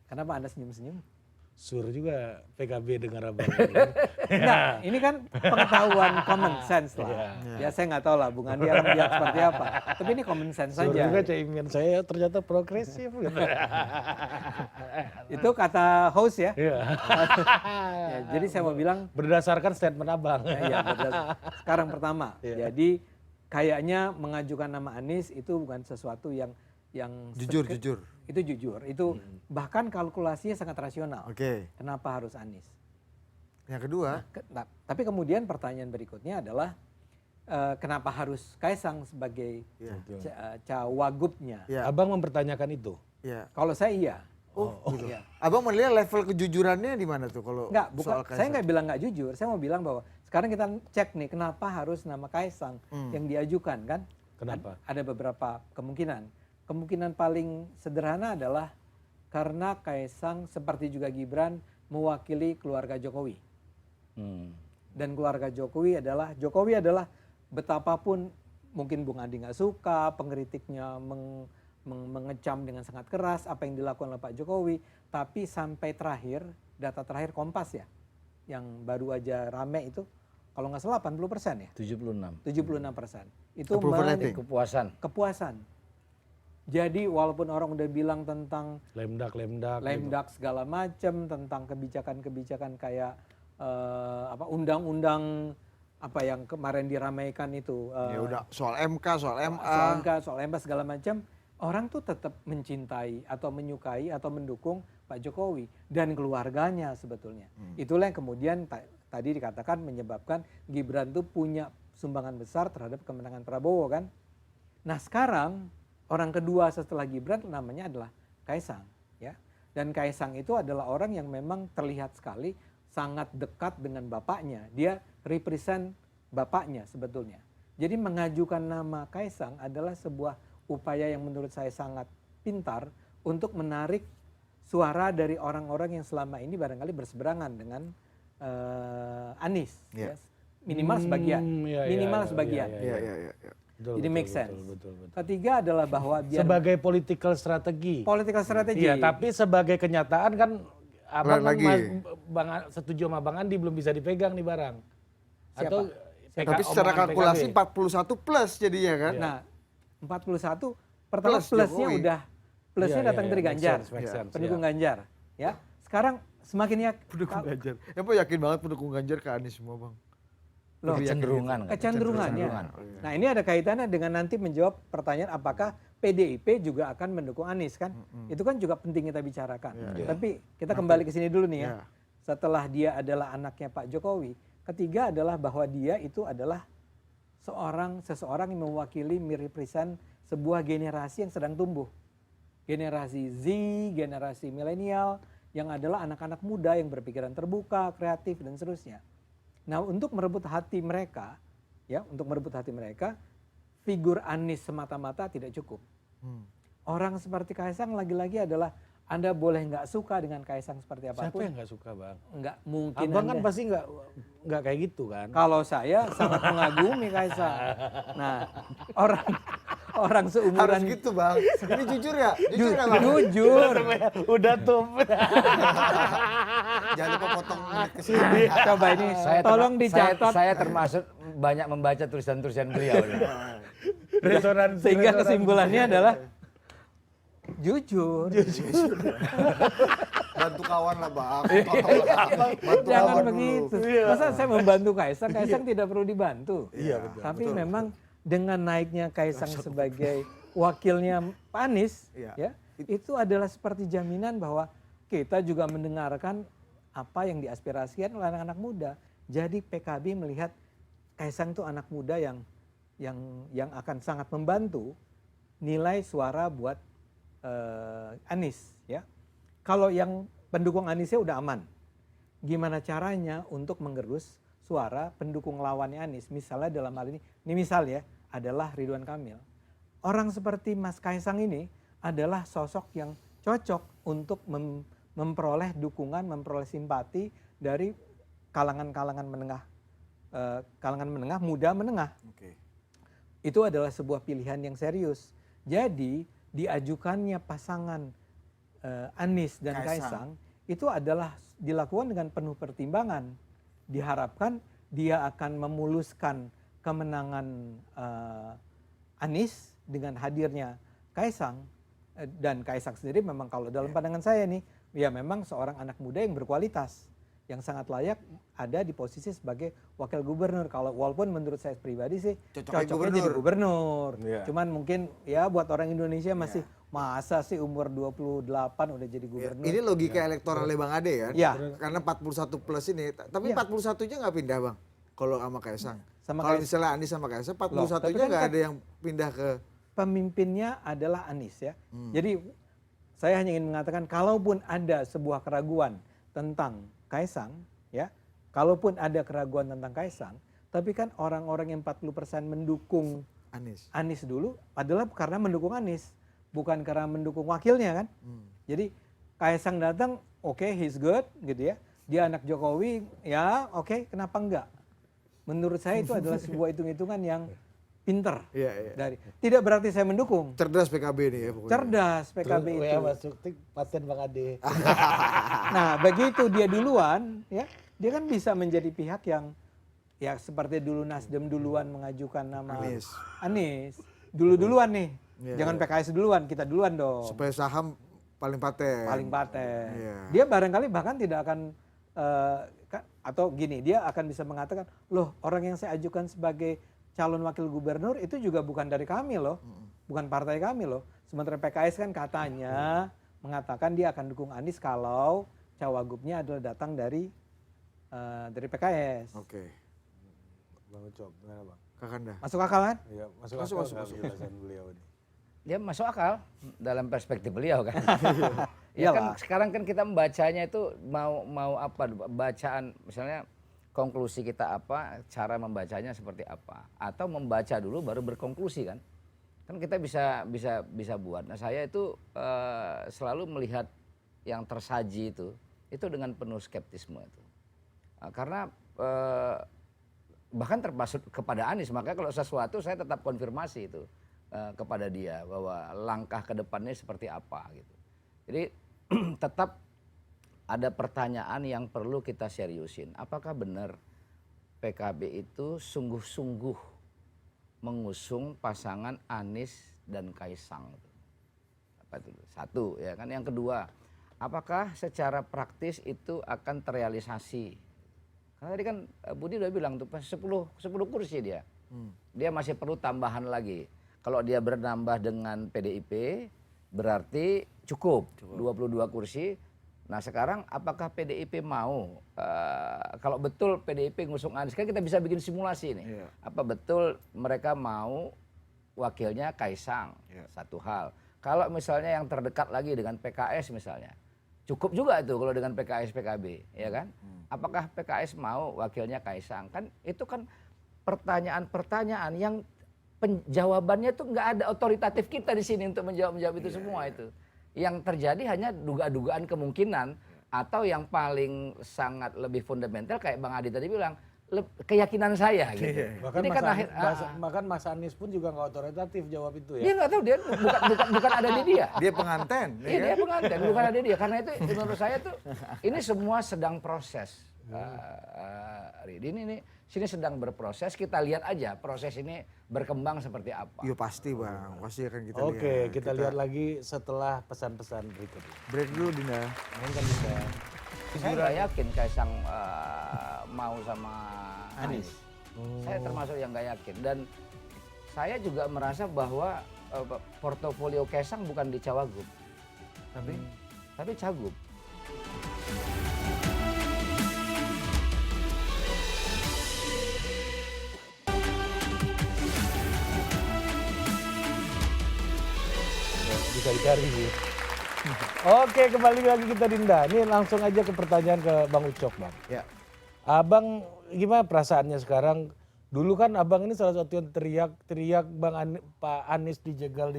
Kenapa Anda senyum-senyum? Sur juga PKB dengar abang. Nah, ini kan pengetahuan common sense lah. Ya saya nggak tahu lah Bung Andi akan lihat seperti apa. Tapi ini common sense Sur saja. juga caimin saya ternyata progresif gitu. Itu kata host ya. Iya. Ya, jadi saya mau bilang Berdasarkan statement abang. ya, sekarang pertama. Iya. Jadi kayaknya mengajukan nama Anies itu bukan sesuatu yang Jujur. itu jujur. Itu bahkan kalkulasinya sangat rasional. Oke. Kenapa harus Anies? Yang kedua, Tapi kemudian pertanyaan berikutnya adalah kenapa harus Kaisang sebagai cawagupnya? ya, Abang mempertanyakan itu. ya. Kalau saya iya. Gitu. Iya. Abang melihat level kejujurannya di mana tuh kalau Enggak, soal bukan. Saya Kaisang? nggak bilang nggak jujur. Saya mau bilang bahwa sekarang kita cek nih kenapa harus nama Kaisang yang diajukan kan? Kenapa? Ada beberapa kemungkinan. Kemungkinan paling sederhana adalah karena Kaisang seperti juga Gibran mewakili keluarga Jokowi. Dan keluarga Jokowi adalah betapapun mungkin Bung Andi nggak suka, pengkritiknya mengecam dengan sangat keras apa yang dilakukan oleh Pak Jokowi, tapi sampai terakhir, data terakhir Kompas ya, yang baru aja rame itu, kalau nggak salah 80% ya, 76. 76%. Itu Approval rating. kepuasan. Jadi walaupun orang udah bilang tentang Lemdak. segala macam, tentang kebijakan-kebijakan kayak undang-undang apa yang kemarin diramaikan itu Ya udah soal MK, soal MA. soal MK, soal MA segala macam, orang tuh tetap mencintai atau menyukai atau mendukung Pak Jokowi dan keluarganya sebetulnya. Itulah yang kemudian tadi dikatakan menyebabkan Gibran tuh punya sumbangan besar terhadap kemenangan Prabowo kan. Nah sekarang orang kedua setelah Gibran namanya adalah Kaisang ya. Dan Kaisang itu adalah orang yang memang terlihat sekali sangat dekat dengan bapaknya. Dia represent bapaknya sebetulnya. Jadi mengajukan nama Kaisang adalah sebuah upaya yang menurut saya sangat pintar untuk menarik suara dari orang-orang yang selama ini barangkali berseberangan dengan Anies. Yeah. Ya. Minimal sebagian. Minimal sebagian. Iya. Jadi make sense. Ketiga adalah bahwa biar Sebagai political strategi. political strategy. Iya, tapi sebagai kenyataan kan abang Lain lagi. setuju sama Bang Andi belum bisa dipegang nih barang. Atau Tapi secara omongan kalkulasi PKB. 41 plus jadinya kan. Nah, 41 pertama Plus plusnya Jokowi. udah plusnya Iya, datang iya, dari make Ganjar, sense, make sense, pendukung iya. Ganjar, ya. Sekarang semakin Pendukung Ganjar. Ya Pak yakin banget pendukung Ganjar ke Anies semua Bang. loh, Kecenderungan. kan? kecenderungannya. Nah, ini ada kaitannya dengan nanti menjawab pertanyaan apakah PDIP juga akan mendukung Anies kan? Itu kan juga penting kita bicarakan. Tapi kita kembali ke sini dulu nih ya. Ya. Setelah dia adalah anaknya Pak Jokowi, ketiga adalah bahwa dia itu adalah seseorang yang mewakili merepresent sebuah generasi yang sedang tumbuh. Generasi Z, generasi milenial yang adalah anak-anak muda yang berpikiran terbuka, kreatif dan seterusnya. Nah, untuk merebut hati mereka, figur Anies semata-mata tidak cukup. Orang seperti Kaisang lagi-lagi adalah Anda boleh nggak suka dengan Kaisang seperti Siapa apapun. yang nggak suka Bang? Nggak mungkin Abang kan Anda. pasti nggak kayak gitu kan? Kalau saya sangat mengagumi Kaisang. Nah, orang Harus seumuran gitu Bang. Ini jujur ya? Jujur ya Bang? jujur. Udah tuh. Jangan lupa potong menit ke sini. Coba ini tolong dicatat Saya termasuk banyak membaca tulisan-tulisan beliau. Resonansi. sehingga kesimpulannya adalah jujur. Bantu kawan lah Bang. Tolong lah. Bantu Jangan kawan begitu. dulu. Masa saya membantu Kaisang, Kaisang tidak perlu dibantu. Iya, betul. Tapi memang dengan naiknya Kaisang sebagai wakilnya Pak Anies, Iya. ya, itu adalah seperti jaminan bahwa kita juga mendengarkan apa yang diaspirasikan oleh anak-anak muda. Jadi PKB melihat Kaisang itu anak muda yang akan sangat membantu nilai suara buat Anies, ya. Kalau yang pendukung Aniesnya udah aman, gimana caranya untuk menggerus suara pendukung lawannya Anies? Misalnya dalam hal ini misal ya, adalah Ridwan Kamil. Orang seperti Mas Kaisang ini adalah sosok yang cocok untuk memperoleh dukungan, memperoleh simpati dari kalangan-kalangan menengah, muda menengah. Oke. Itu adalah sebuah pilihan yang serius. Jadi diajukannya pasangan Anies dan Kaisang itu adalah dilakukan dengan penuh pertimbangan. Diharapkan dia akan memuluskan kemenangan Anies dengan hadirnya Kaisang. Dan Kaisang sendiri memang kalau dalam pandangan saya nih, ya memang seorang anak muda yang berkualitas, yang sangat layak ada di posisi sebagai wakil gubernur. Kalau walaupun menurut saya pribadi sih cocoknya jadi gubernur. Cuman mungkin ya buat orang Indonesia masih masa sih umur 28 udah jadi gubernur. Ini logika elektoralnya Bang Ade kan? Ya. Karena 41 plus ini. Tapi 41-nya nggak pindah Bang? Kalau sama Kaisang. Sama Kalau Kaisang. misalnya Anies sama Kaisang, tapi 41-nya kan nggak ada yang pindah ke... Pemimpinnya adalah Anies ya. Jadi saya hanya ingin mengatakan kalaupun ada sebuah keraguan tentang Kaisang ya, kalaupun ada keraguan tentang Kaisang, tapi kan orang-orang yang 40% mendukung Anies dulu adalah karena mendukung Anies, bukan karena mendukung wakilnya kan. Jadi Kaisang datang, oke, he's good gitu ya. Dia anak Jokowi, ya oke, kenapa enggak? Menurut saya itu adalah sebuah hitung-hitungan yang pinter. Dari tidak berarti saya mendukung. Cerdas PKB nih ya pokoknya. Cerdas PKB Terus, itu. ya masuk paten Bang Ade. Nah, begitu dia duluan, ya, dia kan bisa menjadi pihak yang ya seperti dulu Nasdem duluan mengajukan nama Anies. Duluan nih. Jangan PKS duluan, kita duluan dong. Supaya saham paling paten. Paling paten. Dia barangkali bahkan tidak akan atau gini, dia akan bisa mengatakan, loh orang yang saya ajukan sebagai calon wakil gubernur itu juga bukan dari kami loh, bukan partai kami loh. Sementara PKS kan katanya mengatakan dia akan dukung Anies kalau cawagupnya adalah datang dari PKS. Oke. Bang Ucok, gimana Bang? Kakanda. Masuk akal kan? Iya, masuk Masuk, akal masuk, nggak masuk. penjelasan beliau ini? Ya masuk akal dalam perspektif beliau kan. Ya kan Iyalah. sekarang kan kita membacanya itu mau apa bacaan misalnya konklusi kita apa, cara membacanya seperti apa, atau membaca dulu baru berkonklusi kan. Kan kita bisa buat. Nah, saya itu selalu melihat yang tersaji itu dengan penuh skeptisme itu. Karena bahkan termasuk kepada Anies, makanya kalau sesuatu saya tetap konfirmasi itu kepada dia bahwa langkah ke depannya seperti apa gitu. Jadi tetap ada pertanyaan yang perlu kita seriusin. Apakah benar PKB itu sungguh-sungguh mengusung pasangan Anies dan Kaisang? Apa itu? Satu ya kan. Yang kedua, apakah secara praktis itu akan terrealisasi? Karena tadi kan Budi udah bilang tuh 10 kursi dia. Dia masih perlu tambahan lagi. Kalau dia bernambah dengan PDIP berarti cukup 22 kursi. Nah sekarang apakah PDIP mau, kalau betul PDIP ngusung Anies, kan kita bisa bikin simulasi nih. Iya. Apa betul mereka mau wakilnya Kaisang, Iya. satu hal. Kalau misalnya yang terdekat lagi dengan PKS misalnya, cukup juga itu kalau dengan PKS PKB, ya kan? Apakah PKS mau wakilnya Kaisang? Kan itu kan pertanyaan-pertanyaan yang jawabannya tuh nggak ada otoritatif kita di sini untuk menjawab itu semua itu. Yang terjadi hanya duga-dugaan kemungkinan atau yang paling sangat lebih fundamental kayak Bang Adi tadi bilang keyakinan saya gitu. Bahkan Ini kan bahkan Mas Anies pun juga nggak otoritatif jawab itu dia ya. nggak tahu, dia bukan ada di dia. Dia penganten. Iya dia pengantin, bukan ada dia. Karena itu menurut saya tuh ini semua sedang proses. Ini sini sedang berproses. Kita lihat aja proses ini berkembang seperti apa. Iya pasti Bang, pasti akan kita Oke, lihat. kita lihat lagi setelah pesan-pesan berikut ini. Break dulu Dinda. Kan bisa. Saya nggak yakin Kaisang mau sama Anies. Saya termasuk yang nggak yakin. Dan saya juga merasa bahwa portofolio Kaisang bukan di Cawagup, tapi Cagup. Bisa dicari sih. Oke, kembali lagi kita Dinda. Ini langsung aja ke pertanyaan ke Bang Ucok, Bang. Ya. Abang gimana perasaannya sekarang? Dulu kan abang ini salah satu yang teriak Pak Anies dijegal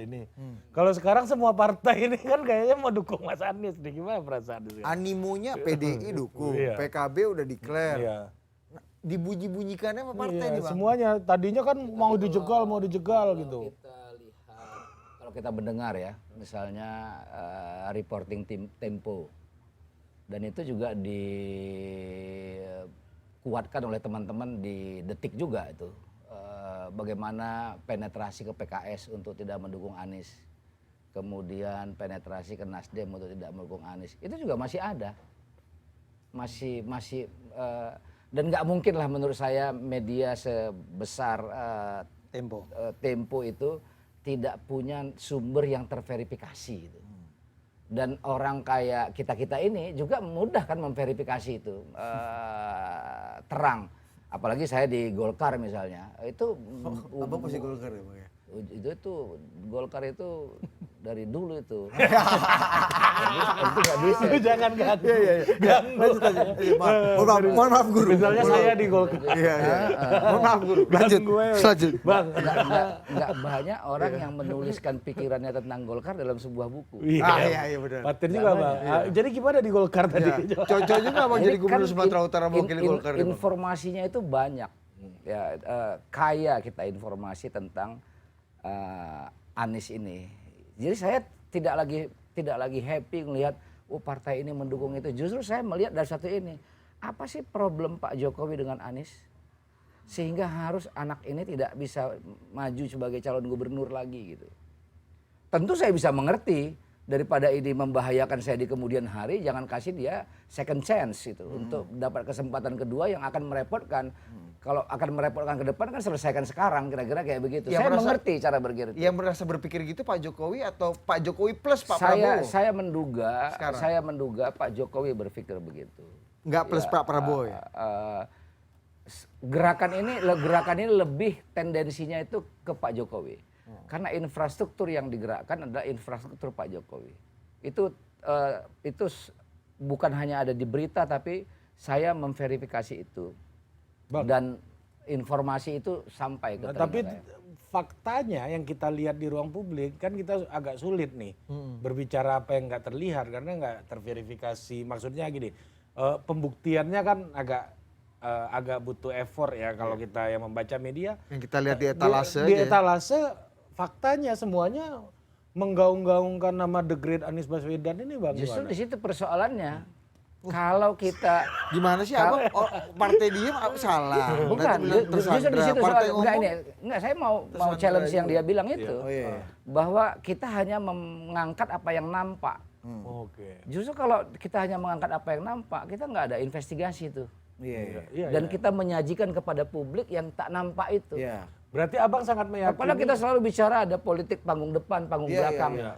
ini. Kalau sekarang semua partai ini kan kayaknya mau dukung Mas Anies nih. Gimana perasaannya? Animonya PDI dukung, Iya. PKB udah declare. Iya. Dibunyi-bunyikannya sama partai Iya, nih Bang. semuanya tadinya kan mau dijegal gitu. Kalau kita mendengar ya, misalnya reporting Tempo, dan itu juga dikuatkan oleh teman-teman di Detik juga itu, bagaimana penetrasi ke PKS untuk tidak mendukung Anies, kemudian penetrasi ke Nasdem untuk tidak mendukung Anies, itu juga masih ada, masih dan nggak mungkin lah menurut saya media sebesar Tempo itu tidak punya sumber yang terverifikasi itu. Dan orang kayak kita ini juga mudah kan memverifikasi itu, terang. Apalagi saya di Golkar misalnya, itu Abang pasti Golkar ya Bang ya? itu Golkar itu dari dulu itu. Itu nggak bisa. Jangan kan. Lanjut aja. Mohon maaf guru. Misalnya saya di Golkar. Iya. Mohon maaf guru. Lanjut. Selanjut. Bang. Nggak banyak orang yang menuliskan pikirannya tentang Golkar dalam sebuah buku. Iya benar. Paten juga Bang. Jadi gimana di Golkar tadi? Cocok juga Bang Ini jadi gubernur kan Sumatera Utara mewakili Golkar. nih, Bang. Informasinya itu banyak. Ya, kaya kita informasi tentang Anies ini. Jadi saya tidak lagi happy melihat partai ini mendukung itu. Justru saya melihat dari satu ini, apa sih problem Pak Jokowi dengan Anies sehingga harus anak ini tidak bisa maju sebagai calon gubernur lagi gitu. Tentu saya bisa mengerti daripada ini membahayakan saya di kemudian hari, jangan kasih dia second chance itu untuk dapat kesempatan kedua yang akan merepotkan. Kalau akan merepotkan ke depan kan selesaikan sekarang, kira-kira kayak begitu. Yang Saya merasa- mengerti cara berpikir itu. Yang merasa berpikir gitu Pak Jokowi atau Pak Jokowi plus Pak Prabowo? Saya menduga Pak Jokowi berpikir begitu. Nggak plus Pak Prabowo ya? Gerakan ini lebih tendensinya itu ke Pak Jokowi. Karena infrastruktur yang digerakkan adalah infrastruktur Pak Jokowi. Itu bukan hanya ada di berita, tapi saya memverifikasi itu. Bang. Dan informasi itu sampai ke telinga Tapi saya. faktanya yang kita lihat di ruang publik kan kita agak sulit nih berbicara apa yang nggak terlihat karena nggak terverifikasi. Maksudnya gini, pembuktiannya kan agak butuh effort ya kalau kita yang membaca media. Yang kita lihat di etalase Di aja ya. etalase faktanya semuanya menggaung-gaungkan nama The Great Anies Baswedan ini Bang. Justru gimana? di situ persoalannya. Kalau kita Gimana sih Abang? Oh, partai diem salah. bukan, Nanti bilang justru di tersandra. situ Partai soal enggak ngomong, ini. Enggak, saya mau tersandra challenge yang juga. dia bilang itu. Oh iya. Bahwa kita hanya mengangkat apa yang nampak. Oke. Justru kalau kita hanya mengangkat apa yang nampak, kita nggak ada investigasi tuh. Iya. Iya, Dan kita menyajikan kepada publik yang tak nampak itu. Iya. Berarti Abang sangat meyakini. Padahal kita selalu bicara ada politik panggung depan, panggung Iya, belakang. iya.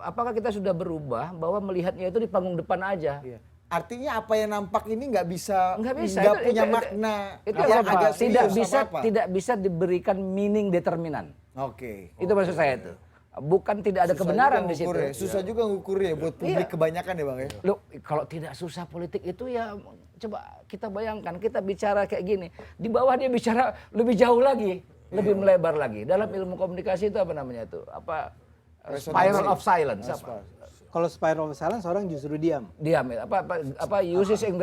Apakah kita sudah berubah bahwa melihatnya itu di panggung depan aja? Iya. Artinya apa yang nampak ini nggak bisa, Nggak bisa. nggak Itu- punya itu- makna Itu yang apa? agak tidak serius bisa apa-apa. tidak bisa diberikan meaning determinan. Oke. Itu maksud saya itu. Bukan tidak ada Susah kebenaran juga di situ. ngukur ya. Susah juga ngukurnya buat publik Iya. kebanyakan ya Bang ya. Loh, kalau tidak susah politik itu ya coba kita bayangkan kita bicara kayak gini. Di bawah dia bicara lebih jauh lagi, lebih melebar lagi. Dalam ilmu komunikasi itu apa namanya itu? Apa spiral of silence apa? Kalau spiral of silence orang justru diam. Diam ya. Apa uses and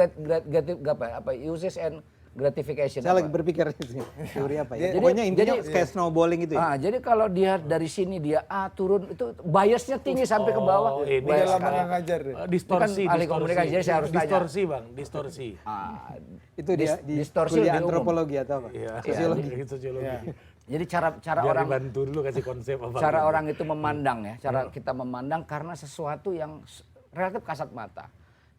uses and gratification. Saya apa? lagi berpikir teori apa ya. Jadi- Pokoknya intinya jadi- kayak snowballing itu ya. Jadi kalau dia dari sini dia turun itu biasnya tinggi sampai ke bawah. ini Dia Bias lama sekali. nggak ngajar deh. distorsi, Itu kan ahli komunikasi, jadi saya harus tanya. distorsi Bang, distorsi. Itu dia di distorsi kuliah lebih umum. antropologi atau apa? Iya, Sosiologi. sosiologi. Jadi cara Biar orang dibantu dulu kasih konsep Abang. cara orang itu memandang ya, cara kita memandang karena sesuatu yang relatif kasat mata.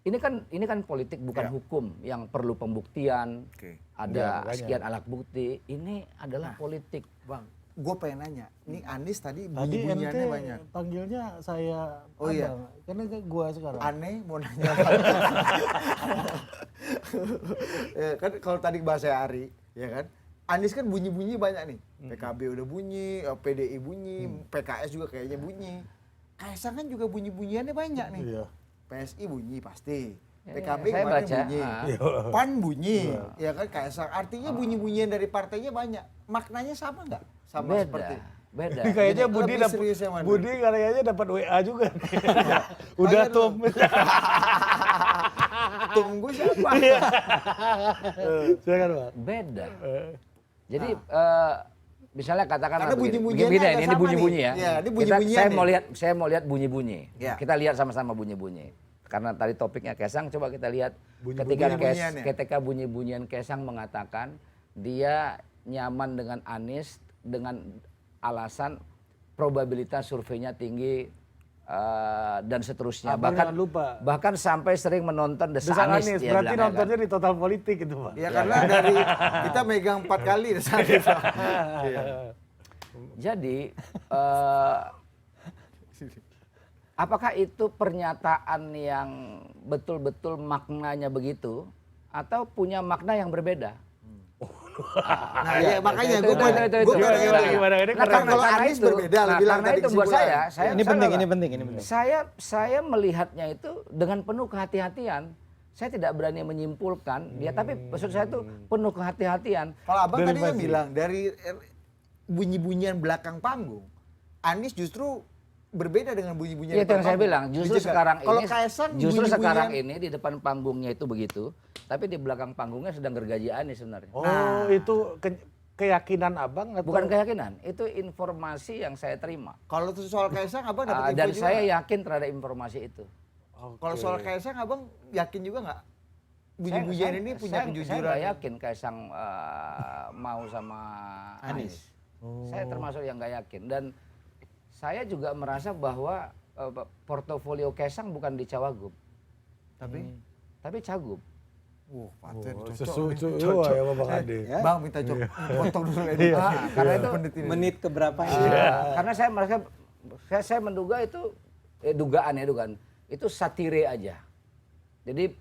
Ini kan politik bukan hukum yang perlu pembuktian. Oke. Ada sekian alat bukti. Ini adalah politik. Bang, gue pengen nanya. Ini Anies tadi Tadi bunyi-bunyiannya ente banyak. panggilnya saya Oh iya. Abang. Karena kayak gua sekarang. Aneh mau nanya. Ya, kan kalau tadi bahasa Ari, ya kan? Anies kan bunyi-bunyi banyak nih. PKB udah bunyi, PDI bunyi, PKS juga kayaknya bunyi. Kaisang kan juga bunyi-bunyiannya banyak nih. Iya. PSI bunyi pasti. Ya, PKB saya kemarin baca. bunyi. PAN bunyi. Ya kan Kaisang. Artinya bunyi-bunyian dari partainya banyak. Maknanya sama nggak? Sama seperti. Beda. Kayaknya Jadi Budi lebih dapat serius yang mana? Budi kayaknya dapat WA juga. Udah Tanya Tom. Tunggu siapa? Silakan Bang. Beda. Jadi misalnya katakan Karena bunyi-bunyiannya begini, agak ini sama bunyi-bunyi nih. ya. Ya, ini bunyi-bunyian saya nih. mau lihat bunyi-bunyi. Ya. Kita lihat sama-sama bunyi-bunyi. Karena tadi topiknya Kaisang, coba kita lihat Bunyi-bunyian ya. ketika bunyi-bunyian Kaisang mengatakan dia nyaman dengan Anies dengan alasan probabilitas surveinya tinggi dan seterusnya. Abang jangan lupa. Bahkan sampai sering menonton Desa Desak Anies. Anies, dia berarti bilang, ya kan? nontonnya di Total Politik itu Pak. Ya karena dari kita megang 4 kali saat itu. Iya. Jadi apakah itu pernyataan yang betul-betul maknanya begitu atau punya makna yang berbeda? Nah, ya makanya gue itu. Gimana? Ini Nah, Kan kalau karena Anies itu- berbeda, nah, bilang karena tadi itu buat kesimpulan. Ini penting, ini penting. Saya melihatnya itu dengan penuh kehati-hatian. Saya tidak berani menyimpulkan dia, tapi maksud saya itu penuh kehati-hatian. Kalau abang Dari tadi kan pasti. bilang dari bunyi-bunyian belakang panggung, Anies justru berbeda dengan bunyi-bunyian Iya, itu depan yang saya panggung. bilang. Justru Dijaga. sekarang Kalau ini, Kaisang justru sekarang bunyi-bunyian- ini di depan panggungnya itu begitu, tapi di belakang panggungnya sedang gergaji Anies sebenarnya. Oh, itu keyakinan Abang atau Bukan keyakinan, itu informasi yang saya terima. Kalau itu soal Kaisang abang dapat info Dan juga saya nggak? yakin terhadap informasi itu. Kalau soal Kaisang abang yakin juga nggak? Bunyi-bunyian ini punya Saya kejujuran. nggak yakin Kaisang mau sama Anies. Saya termasuk yang nggak yakin. Dan saya juga merasa bahwa portofolio Kaisang bukan di Cawagup, tapi Cagup. Paten cocok. Sesuatu ya Bang Ade. Bang minta potong dulu ini. Karena itu Menit keberapa ini? karena saya merasa saya menduga itu dugaan itu satire aja. Jadi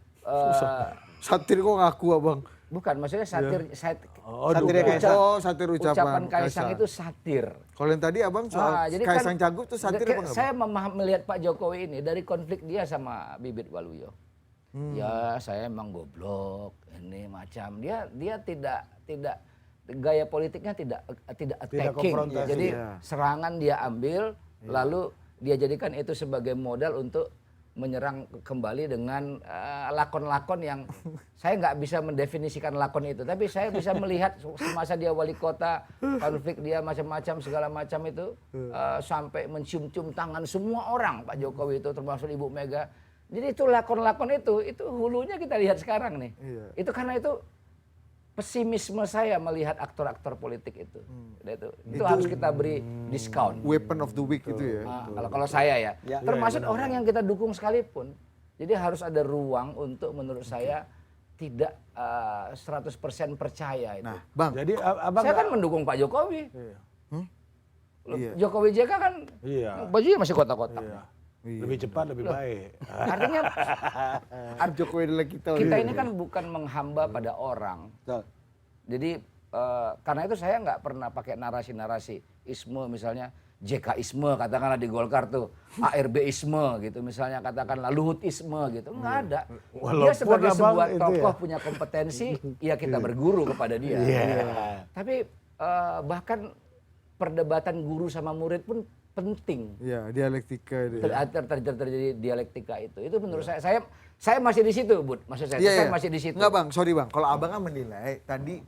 Satir kok ngaku Abang? bukan maksudnya satir Satire Kaisang. Satir ucapan Kaisang itu satir. Kalau yang tadi Abang soal Jadi Kaisang Cagup tuh satir apa enggak? saya melihat Pak Jokowi ini dari konflik dia sama Bibit Waluyo. Ya saya emang goblok ini macam dia tidak gaya politiknya tidak attacking. konfrontasi, Jadi ya. serangan dia ambil lalu dia jadikan itu sebagai modal untuk menyerang kembali dengan lakon-lakon yang saya nggak bisa mendefinisikan lakon itu, tapi saya bisa melihat semasa dia wali kota, konflik dia macam-macam segala macam itu sampai mencium-cium tangan semua orang Pak Jokowi itu termasuk Ibu Mega. Jadi itu lakon-lakon itu hulunya kita lihat sekarang nih. Iya. Itu karena itu pesimisme saya melihat aktor-aktor politik itu. Itu harus kita beri diskon. Weapon of the week itu ya. Kalau saya ya, Ya. termasuk orang yang kita dukung sekalipun. Jadi harus ada ruang untuk menurut saya tidak 100% percaya itu. Nah, Bang, Jadi Abang Saya kan mendukung Pak Jokowi. Loh, Iya. Jokowi JK kan Iya. bajunya masih kotak-kotak. Iya. Lebih cepat, lebih baik. Artinya Jokowi adalah kita. kita ini kan bukan menghamba pada orang. Betul. Jadi karena itu saya nggak pernah pakai narasi-narasi isme misalnya JK-isme katakanlah di Golkar tuh, ARB-isme gitu misalnya katakanlah Luhut-isme gitu, nggak ada. Dia Walaupun sebagai Abang sebuah itu tokoh ya. punya kompetensi, ya kita berguru kepada dia. Tapi bahkan perdebatan guru sama murid pun penting. Ya, dialektika itu. Terjadi dialektika itu menurut saya masih di situ, Bud. Maksud saya masih di situ. Enggak Bang, sorry Bang. Kalau Abang kan menilai tadi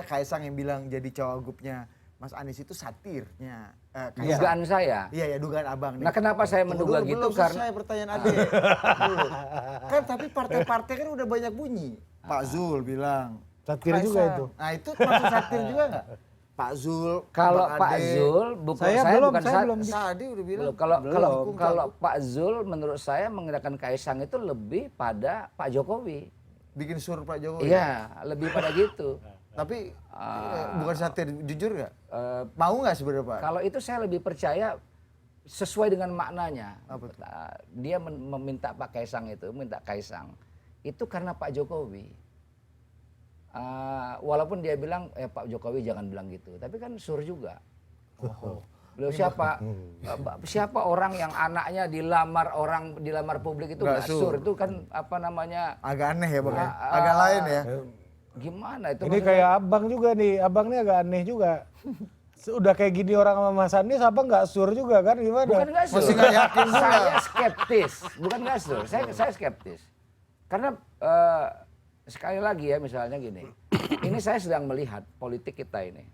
Kaisang yang bilang jadi cawagupnya Mas Anies itu satirnya Kaisang. Dugaan saya. Iya, dugaan Abang nih. Nah, kenapa saya menduga gitu? Belum Karena selesai pertanyaan Ade. Dulu. Kan tapi partai-partai kan udah banyak bunyi. Pak Zul bilang. Satir juga Kaisang. itu. Nah, itu masuk satir juga enggak? Pak Zul, kalau Bang Pak Ade. Zul bukan Saya belum. Tadi udah bilang. Kalau Pak Zul menurut saya menggerakkan Kaisang itu lebih pada Pak Jokowi. Bikin sur Pak Jokowi. Iya, lebih pada gitu. Tapi bukan satir, jujur nggak? Mau nggak sebenarnya Pak? Kalau itu saya lebih percaya sesuai dengan maknanya. Apa tuh? Dia meminta Pak Kaisang itu, minta Kaisang itu karena Pak Jokowi. Walaupun dia bilang Pak Jokowi jangan bilang gitu, tapi kan sur juga. Loh, siapa orang yang anaknya dilamar publik itu nggak sur, itu kan apa namanya? Agak aneh ya Bang ya? Agak lain ya? Gimana itu? Ini kayak Abang juga nih. Abang nih agak aneh juga. Udah kayak gini orang sama Mas Anies apa nggak sur juga kan gimana? Bukan nggak sur. Masih nggak yakin juga. Saya skeptis, bukan nggak sur. Saya skeptis. Karena sekali lagi ya misalnya gini, ini saya sedang melihat politik kita ini.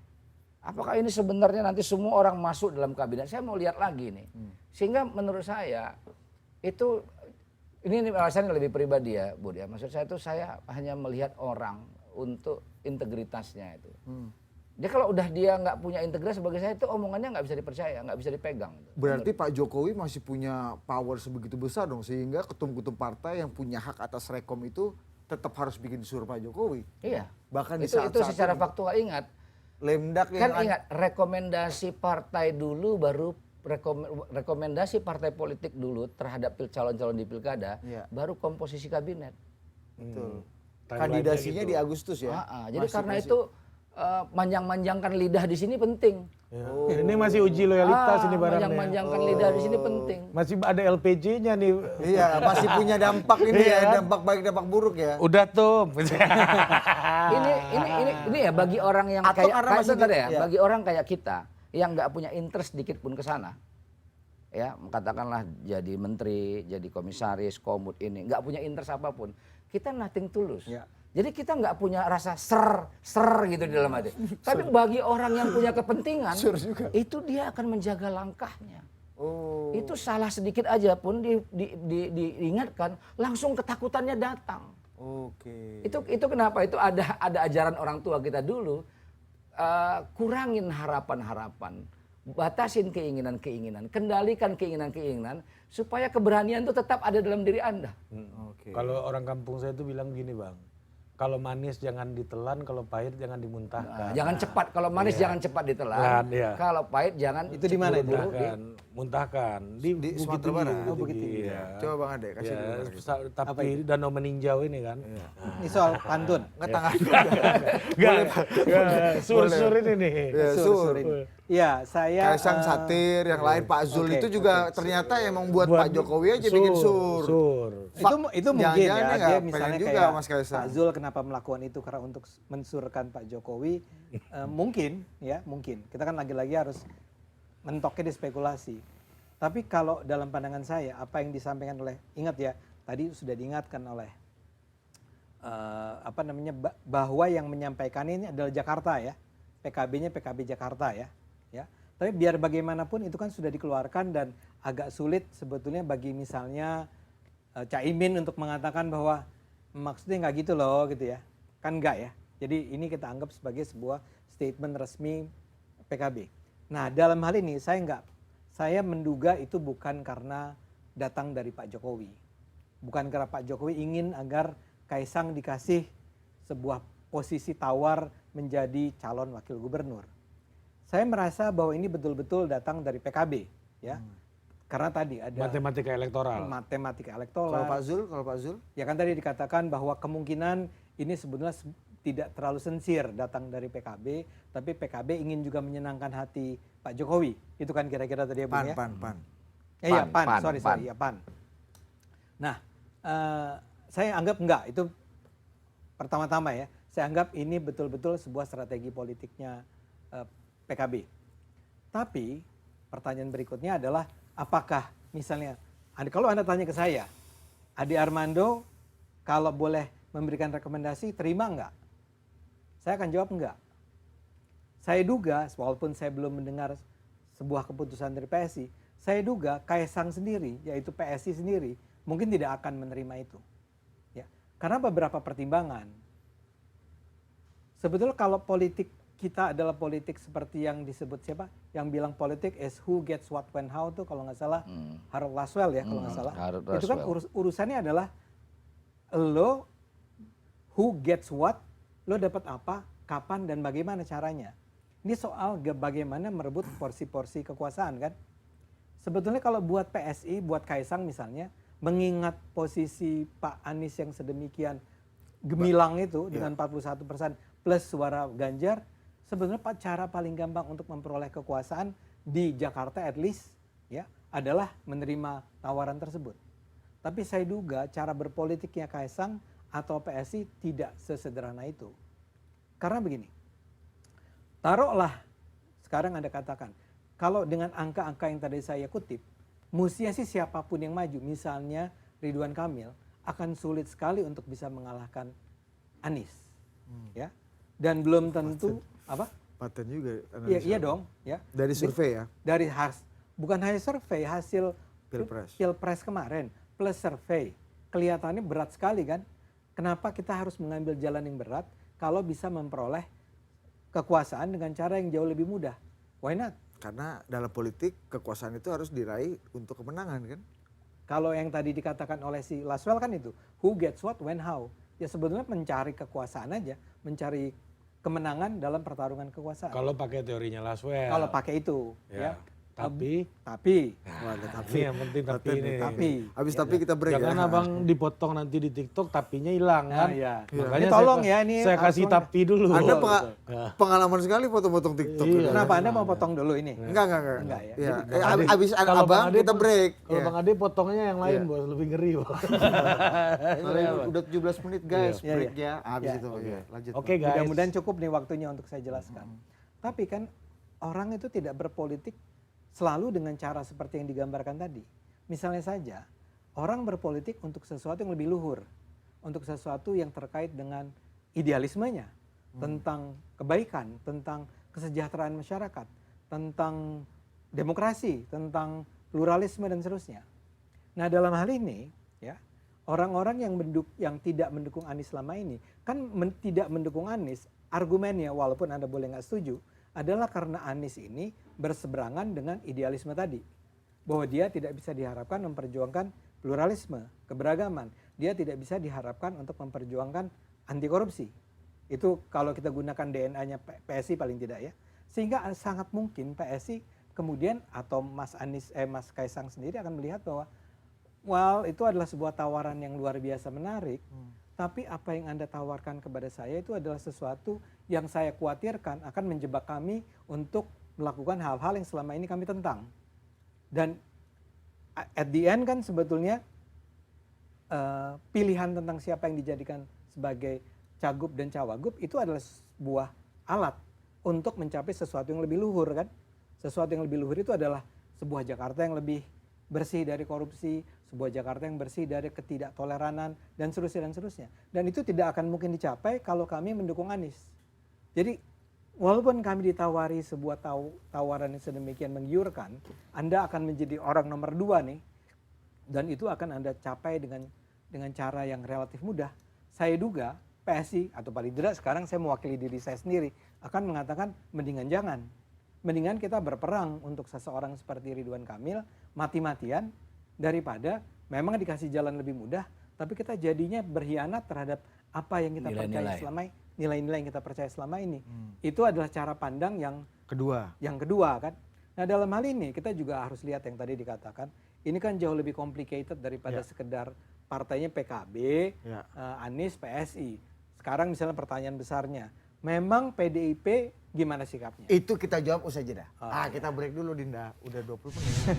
Apakah ini sebenarnya nanti semua orang masuk dalam kabinet? Saya mau lihat lagi nih. Sehingga menurut saya itu ini alasannya lebih pribadi ya, Bud ya. Maksud saya itu saya hanya melihat orang untuk integritasnya itu. Dia kalau udah dia nggak punya integritas sebagai saya itu omongannya nggak bisa dipercaya, nggak bisa dipegang. Berarti Pak Jokowi masih punya power sebegitu besar dong, sehingga ketum-ketum partai yang punya hak atas rekom itu tetap harus bikin sur Pak Jokowi. Iya. Bahkan di Itu saat-saat secara ini. faktual ingat. Lemdak Kan yang ingat rekomendasi partai dulu baru rekomendasi partai politik dulu terhadap calon-calon di pilkada, Iya. baru komposisi kabinet. betul. Timeline-nya Kandidasinya gitu. di Agustus ya. Jadi karena Masih. itu manjang-manjangkan lidah di sini penting. Ya. Ini masih uji loyalitas ini barangnya. Manjang-manjangkan lidah di sini penting. Masih ada LPG-nya nih. Iya, masih punya dampak ini Iya ya, kan? dampak baik dampak buruk ya. Udah tuh. Ini ya bagi orang yang Atau kayak karena kayak masih itu tadi ya, iya. bagi orang kayak kita yang nggak punya interest sedikit pun ke sana. Ya, katakanlah jadi menteri, jadi komisaris, komut ini, nggak punya interest apapun. Kita nothing tulus. Ya. Jadi kita nggak punya rasa ser gitu di dalam hati. Tapi bagi orang yang punya kepentingan, itu dia akan menjaga langkahnya. Oh. Itu salah sedikit aja pun diingatkan, langsung ketakutannya datang. Oke. Itu kenapa? Itu ada ajaran orang tua kita dulu, kurangin harapan-harapan, batasin keinginan-keinginan, kendalikan keinginan-keinginan supaya keberanian itu tetap ada dalam diri Anda. Oke. Kalau orang kampung saya itu bilang gini Bang, kalau manis jangan ditelan, kalau pahit jangan dimuntahkan. Jangan cepat, kalau manis jangan cepat ditelan, Iya. kalau pahit jangan Itu di mana itu? Muntahkan, muntahkan. Di Di Bukit Sumatera Tinggi, Barat. Bukit Oh, Bukit Tinggi, Tinggi. iya. Coba Bang Ade kasih Ya, dulu. tapi Danau Meninjau ini kan. Ini soal pantun. Nggak tangan. Sur-sur ini nih. Ya, sur. ini. Iya, saya Kaisang Satir, yang lain Pak Zul oke, itu juga ternyata emang buat Pak Jokowi aja bikin sur. itu mungkin Jangan-jangan ya, nggak dia pengen misalnya juga kayak Mas Kaisang. Pak Zul kenapa melakukan itu karena untuk mensurkan Pak Jokowi. Mungkin ya, mungkin. Kita kan lagi-lagi harus mentoknya di spekulasi. Tapi kalau dalam pandangan saya, apa yang disampaikan oleh, ingat ya, tadi sudah diingatkan oleh bahwa yang menyampaikan ini adalah Jakarta ya, PKB-nya PKB Jakarta ya. Tapi biar bagaimanapun itu kan sudah dikeluarkan dan agak sulit sebetulnya bagi misalnya Caimin untuk mengatakan bahwa maksudnya nggak gitu loh gitu ya, kan nggak ya. Jadi ini kita anggap sebagai sebuah statement resmi PKB. Nah dalam hal ini saya menduga itu bukan karena datang dari Pak Jokowi, bukan karena Pak Jokowi ingin agar Kaisang dikasih sebuah posisi tawar menjadi calon wakil gubernur. Saya merasa bahwa ini betul-betul datang dari PKB ya. Karena tadi ada Matematika elektoral. Kalau Pak Zul? Ya kan tadi dikatakan bahwa kemungkinan ini sebetulnya tidak terlalu sincere datang dari PKB, tapi PKB ingin juga menyenangkan hati Pak Jokowi. Itu kan kira-kira tadi ya Bung ya? Pan. Iya, Pan. sorry, ya Pan. Nah, saya anggap enggak, itu pertama-tama ya, saya anggap ini betul-betul sebuah strategi politiknya PKB. Tapi pertanyaan berikutnya adalah apakah misalnya, kalau Anda tanya ke saya, Ade Armando kalau boleh memberikan rekomendasi terima enggak? Saya akan jawab enggak. Saya duga, walaupun saya belum mendengar sebuah keputusan dari PSI, saya duga Kaisang sendiri, yaitu PSI sendiri, mungkin tidak akan menerima itu. Ya, karena beberapa pertimbangan. Sebetulnya kalau politik kita adalah politik seperti yang disebut siapa? Yang bilang politik is who gets what when how tuh kalau nggak salah Harold Laswell ya kalau nggak salah. Itu kan urusannya adalah lo who gets what, lo dapat apa, kapan dan bagaimana caranya. Ini soal bagaimana merebut porsi-porsi kekuasaan kan. Sebetulnya kalau buat PSI, buat Kaisang misalnya, mengingat posisi Pak Anies yang sedemikian gemilang itu dengan 41% plus suara Ganjar, sebetulnya cara paling gampang untuk memperoleh kekuasaan di Jakarta at least ya adalah menerima tawaran tersebut. Tapi saya duga cara berpolitiknya Kaisang atau PSI tidak sesederhana itu. Karena begini, taruhlah sekarang Anda katakan, kalau dengan angka-angka yang tadi saya kutip, mestinya sih siapapun yang maju, misalnya Ridwan Kamil, akan sulit sekali untuk bisa mengalahkan Anies. Ya. Dan belum tentu apa? Paten juga. Iya dong, ya. Dari survei ya. Dari bukan hanya survei, hasil Pilpres kemarin plus survei. Kelihatannya berat sekali kan? Kenapa kita harus mengambil jalan yang berat kalau bisa memperoleh kekuasaan dengan cara yang jauh lebih mudah? Why not? Karena dalam politik kekuasaan itu harus diraih untuk kemenangan kan? Kalau yang tadi dikatakan oleh si Laswell kan itu, who gets what, when, how. Ya sebetulnya mencari kekuasaan aja, mencari kemenangan dalam pertarungan kekuasaan. Kalau pakai teorinya Laswell. Kalau pakai itu, ya. Tapi Tapi yang penting tapi ini. Habis tapi kita break Jangan ya. abang dipotong nanti di TikTok tapinya hilang kan. Iya. Makanya Ini tolong ya ini. saya kasih langsung. tapi dulu. Anda pengalaman sekali potong-potong TikTok. Iya. Kenapa Anda mau potong dulu ini? Enggak. Enggak ya. Ya. Bang Ade, Abis kalau abang Bang Ade kita break. Kalau Ya. Bang Ade potongnya yang lain Iya. bos, lebih ngeri bos. Udah 17 menit guys Iya. break ya. Habis Iya. itu. Iya, lanjut. Oke guys. Mudah-mudahan cukup nih waktunya untuk saya jelaskan. Tapi kan orang itu tidak berpolitik selalu dengan cara seperti yang digambarkan tadi. Misalnya saja, orang berpolitik untuk sesuatu yang lebih luhur. Untuk sesuatu yang terkait dengan idealismenya. Tentang kebaikan, tentang kesejahteraan masyarakat, tentang demokrasi, tentang pluralisme dan seterusnya. Nah dalam hal ini, ya orang-orang yang tidak mendukung Anies selama ini, kan tidak mendukung Anies, argumennya walaupun Anda boleh nggak setuju, adalah karena Anies ini berseberangan dengan idealisme tadi. Bahwa dia tidak bisa diharapkan memperjuangkan pluralisme, keberagaman. Dia tidak bisa diharapkan untuk memperjuangkan anti korupsi. Itu kalau kita gunakan DNA-nya PSI paling tidak ya. Sehingga sangat mungkin PSI kemudian atau Mas Kaisang sendiri akan melihat bahwa itu adalah sebuah tawaran yang luar biasa menarik. Tapi apa yang Anda tawarkan kepada saya itu adalah sesuatu yang saya khawatirkan akan menjebak kami untuk melakukan hal-hal yang selama ini kami tentang. Dan at the end kan sebetulnya pilihan tentang siapa yang dijadikan sebagai cagup dan cawagup itu adalah sebuah alat untuk mencapai sesuatu yang lebih luhur kan. Sesuatu yang lebih luhur itu adalah sebuah Jakarta yang lebih bersih dari korupsi, sebuah Jakarta yang bersih dari ketidaktoleranan dan seterusnya dan seterusnya. Dan itu tidak akan mungkin dicapai kalau kami mendukung Anies. Jadi walaupun kami ditawari sebuah tawaran yang sedemikian menggiurkan, Anda akan menjadi orang nomor 2 nih, dan itu akan Anda capai dengan cara yang relatif mudah. Saya duga PSI atau paling tidak sekarang saya mewakili diri saya sendiri akan mengatakan mendingan jangan. Mendingan kita berperang untuk seseorang seperti Ridwan Kamil mati-matian daripada memang dikasih jalan lebih mudah, tapi kita jadinya berkhianat terhadap apa yang kita percaya selama ini. Nilai-nilai yang kita percaya selama ini. Itu adalah cara pandang yang kedua kan. Nah dalam hal ini kita juga harus lihat yang tadi dikatakan, ini kan jauh lebih complicated daripada sekedar partainya PKB, Anies, PSI. Sekarang misalnya pertanyaan besarnya, memang PDIP gimana sikapnya? Itu kita jawab usai jeda. Kita break dulu Dinda, udah 20 menit.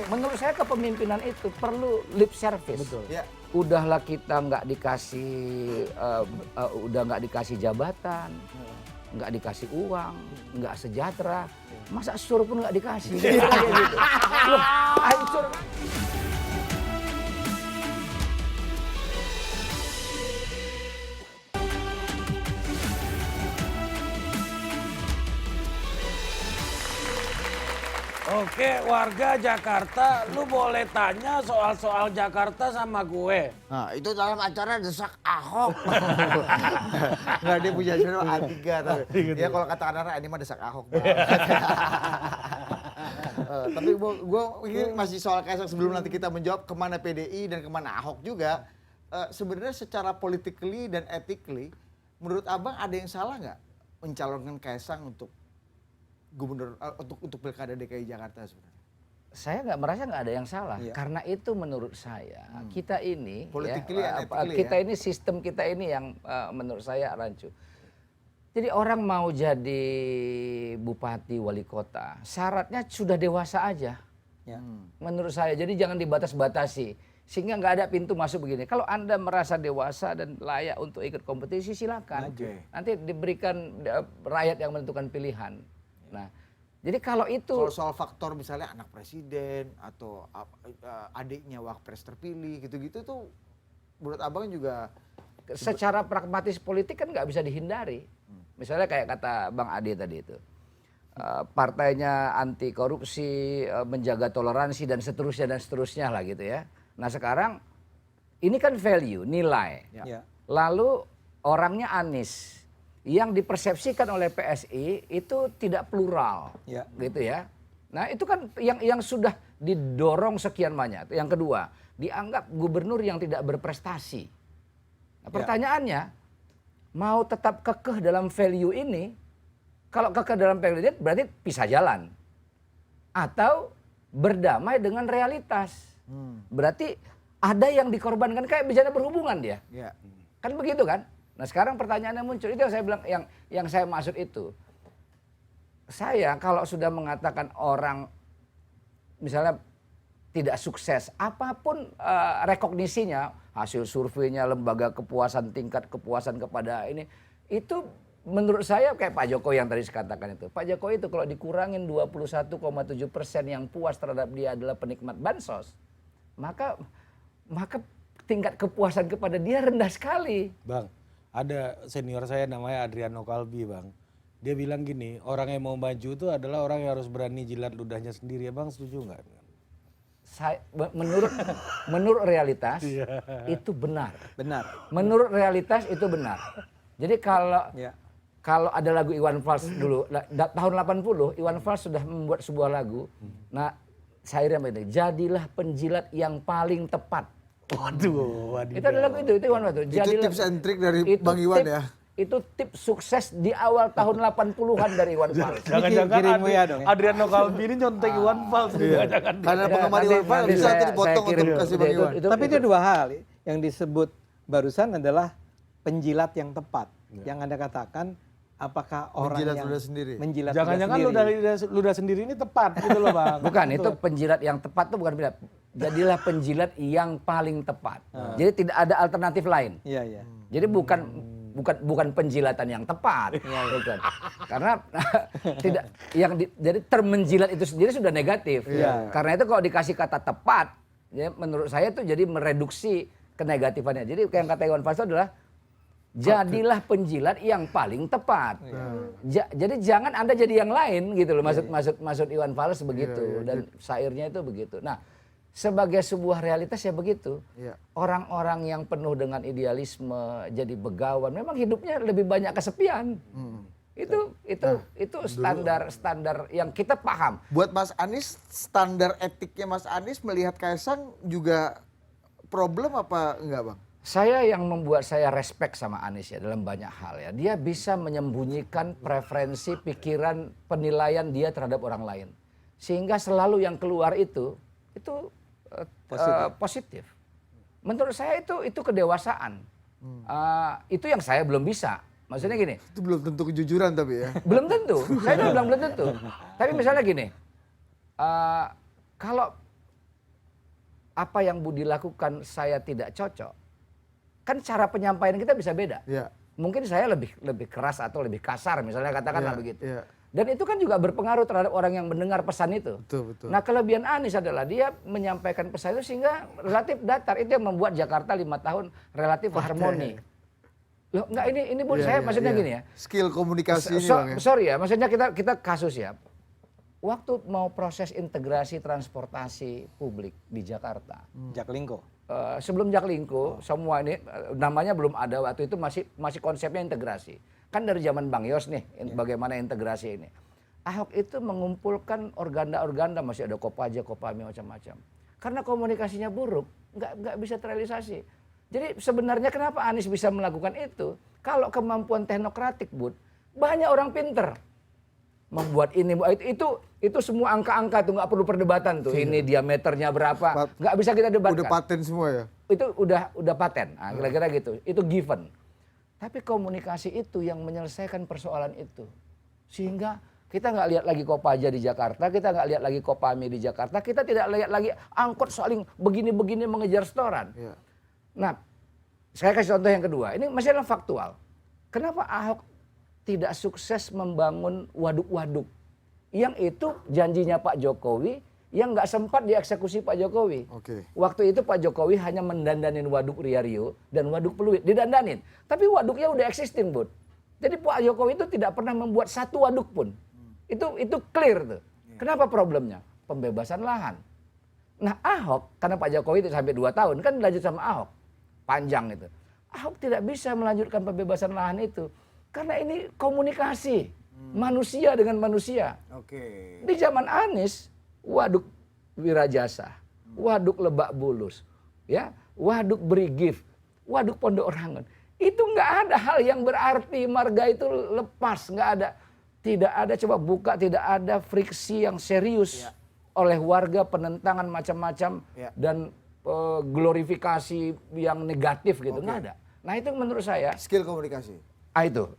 Menurut saya kepemimpinan itu perlu lip service. Betul. Ya. Udahlah kita nggak dikasih jabatan, nggak dikasih uang, nggak sejahtera, masa suruh pun nggak dikasih. Gitu. Loh, hancur. Oke, warga Jakarta, lu boleh tanya soal-soal Jakarta sama gue. Nah, itu dalam acara desak Ahok. Nggak, dia punya channel A3 tapi. Ya kalau kata anak-anak ini mah desak Ahok. Tapi gue ini masih soal Kaisang sebelum nanti kita menjawab kemana PDI dan kemana Ahok juga. Sebenarnya secara politically dan ethically, menurut abang ada yang salah nggak mencalonkan Kaisang untuk gubernur untuk pilkada DKI Jakarta sebenarnya? Saya merasa nggak ada yang salah, karena itu menurut saya kita ini ini sistem kita ini yang menurut saya rancu. Jadi orang mau jadi bupati wali kota syaratnya sudah dewasa aja, menurut saya. Jadi jangan dibatas-batasi sehingga nggak ada pintu masuk begini. Kalau Anda merasa dewasa dan layak untuk ikut kompetisi silakan, nanti diberikan rakyat yang menentukan pilihan. Nah, jadi kalau itu soal faktor misalnya anak presiden atau adiknya wapres terpilih gitu-gitu tuh menurut abang juga secara pragmatis politik kan nggak bisa dihindari. Misalnya kayak kata Bang Ade tadi itu, partainya anti korupsi, menjaga toleransi dan seterusnya lah gitu ya. Nah sekarang ini kan value, nilai. Lalu orangnya Anies yang dipersepsikan oleh PSI itu tidak plural, gitu ya. Nah itu kan yang sudah didorong sekian banyak. Yang kedua, dianggap gubernur yang tidak berprestasi. Nah, pertanyaannya, mau tetap kekeh dalam value ini? Kalau kekeh dalam value ini berarti pisah jalan, atau berdamai dengan realitas. Berarti ada yang dikorbankan, kayak bicara berhubungan dia, kan begitu kan? Nah sekarang pertanyaannya muncul, itu yang saya bilang, yang saya maksud itu. Saya kalau sudah mengatakan orang misalnya tidak sukses, apapun rekognisinya, hasil surveinya, lembaga kepuasan, tingkat kepuasan kepada ini, itu menurut saya kayak Pak Jokowi yang tadi saya katakan itu. Pak Jokowi itu kalau dikurangin 21,7% yang puas terhadap dia adalah penikmat bansos, maka tingkat kepuasan kepada dia rendah sekali. Bang, ada senior saya namanya Adriano Kalbi, Bang. Dia bilang gini, orang yang mau maju itu adalah orang yang harus berani jilat ludahnya sendiri. Ya Bang, setuju nggak? Menurut realitas itu benar. Menurut realitas itu benar. Jadi kalau ada lagu Iwan Fals dulu, tahun 80 Iwan Fals sudah membuat sebuah lagu. Nah, syairnya begini, jadilah penjilat yang paling tepat. Waduh. Itu adalah lagu itu Iwan Fals. Itu tips and trick dari Bang Iwan ya. Itu tips sukses di awal tahun 80-an dari Iwan Fals. Jangan-jangan Kirim WA dong ya. Adriano Calvini nyontek Iwan Fals. Jangan. Karena penggemar Nanti- Iwan Fals nanti bisa tuh saya dipotong kirim. untuk kasih Bang Iwan. Tapi itu dua hal. Yang disebut barusan adalah penjilat yang tepat. Yang Anda katakan apakah orang Menjilat yang ludah sendiri. menjilat Jangan-jangan ludah ludah sendiri ini tepat gitu loh Bang. Bukan, itu penjilat yang tepat tuh bukan penjilat. Jadilah penjilat yang paling tepat. Jadi tidak ada alternatif lain. Iya, iya. Jadi bukan penjilatan yang tepat, bukan. Karena tidak jadi term menjilat itu sendiri sudah negatif. Iya. Karena itu kalau dikasih kata tepat, ya menurut saya itu jadi mereduksi kenegatifannya. Jadi yang kata Iwan Fals itu adalah jadilah penjilat yang paling tepat. Jadi jangan Anda jadi yang lain gitu loh. Maksud Iwan Fals begitu dan syairnya itu begitu. Nah, sebagai sebuah realitas ya begitu. Iya. Orang-orang yang penuh dengan idealisme, jadi begawan, memang hidupnya lebih banyak kesepian. Itu standar yang kita paham. Buat Mas Anies, standar etiknya Mas Anies melihat Kaisang juga problem apa enggak Bang? Saya yang membuat saya respect sama Anies ya dalam banyak hal ya. Dia bisa menyembunyikan preferensi, pikiran, penilaian dia terhadap orang lain. Sehingga selalu yang keluar itu positif. Menurut saya itu kedewasaan. Itu yang saya belum bisa. Maksudnya gini, Itu belum tentu kejujuran tapi ya. belum tentu. Saya bilang belum tentu. Tapi misalnya gini, kalau apa yang Budi lakukan saya tidak cocok, kan cara penyampaian kita bisa beda. Iya. Mungkin saya lebih keras atau lebih kasar misalnya katakanlah Iya, begitu. iya. Dan itu kan juga berpengaruh terhadap orang yang mendengar pesan itu. Betul. Nah kelebihan Anies adalah dia menyampaikan pesan itu sehingga relatif datar. Itu yang membuat Jakarta 5 tahun relatif harmoni. Loh, enggak ini Bu, saya maksudnya gini ya. Skill komunikasi ini Bang ya. Sorry ya, maksudnya kita kasus ya. Waktu mau proses integrasi transportasi publik di Jakarta. Jaklingko. Sebelum Jaklingko, semua ini namanya belum ada waktu itu masih konsepnya integrasi. Kan dari zaman Bang Yos nih, bagaimana integrasi ini. Ahok itu mengumpulkan organda-organda, masih ada Kopaja, Kopami macam-macam. Karena komunikasinya buruk, nggak bisa terrealisasi. Jadi sebenarnya kenapa Anies bisa melakukan itu? Kalau kemampuan teknokratik, Bud, banyak orang pinter. Membuat ini, itu semua angka-angka tuh nggak perlu perdebatan tuh. Ini diameternya berapa, nggak bisa kita debatkan. Udah paten semua ya. Itu udah paten, nah, kira-kira gitu. Itu given. Tapi komunikasi itu yang menyelesaikan persoalan itu. Sehingga kita nggak lihat lagi Kopaja di Jakarta, kita nggak lihat lagi Kopami di Jakarta, kita tidak lihat lagi angkot saling begini-begini mengejar setoran. Iya. Nah, saya kasih contoh yang kedua. Ini masalah faktual. Kenapa Ahok tidak sukses membangun waduk-waduk? Yang itu janjinya Pak Jokowi, yang nggak sempat dieksekusi Pak Jokowi. Oke. Waktu itu Pak Jokowi hanya mendandanin waduk Riario dan waduk Pluit, didandanin. Tapi waduknya udah existing, Bud. Jadi Pak Jokowi itu tidak pernah membuat satu waduk pun. Itu clear tuh. Kenapa problemnya? Pembebasan lahan. Nah Ahok, karena Pak Jokowi itu sampai 2 tahun, kan lanjut sama Ahok. Panjang itu. Ahok tidak bisa melanjutkan pembebasan lahan itu. Karena ini komunikasi. Manusia dengan manusia. Oke. Di zaman Anies, waduk Wirajasa, waduk Lebak Bulus, ya, waduk Brigif, waduk Pondok Rangon. Itu nggak ada hal yang berarti marga itu lepas, nggak ada. Tidak ada, coba buka, tidak ada friksi yang serius oleh warga, penentangan macam-macam dan glorifikasi yang negatif gitu, nggak ada. Nah itu menurut saya. Skill komunikasi.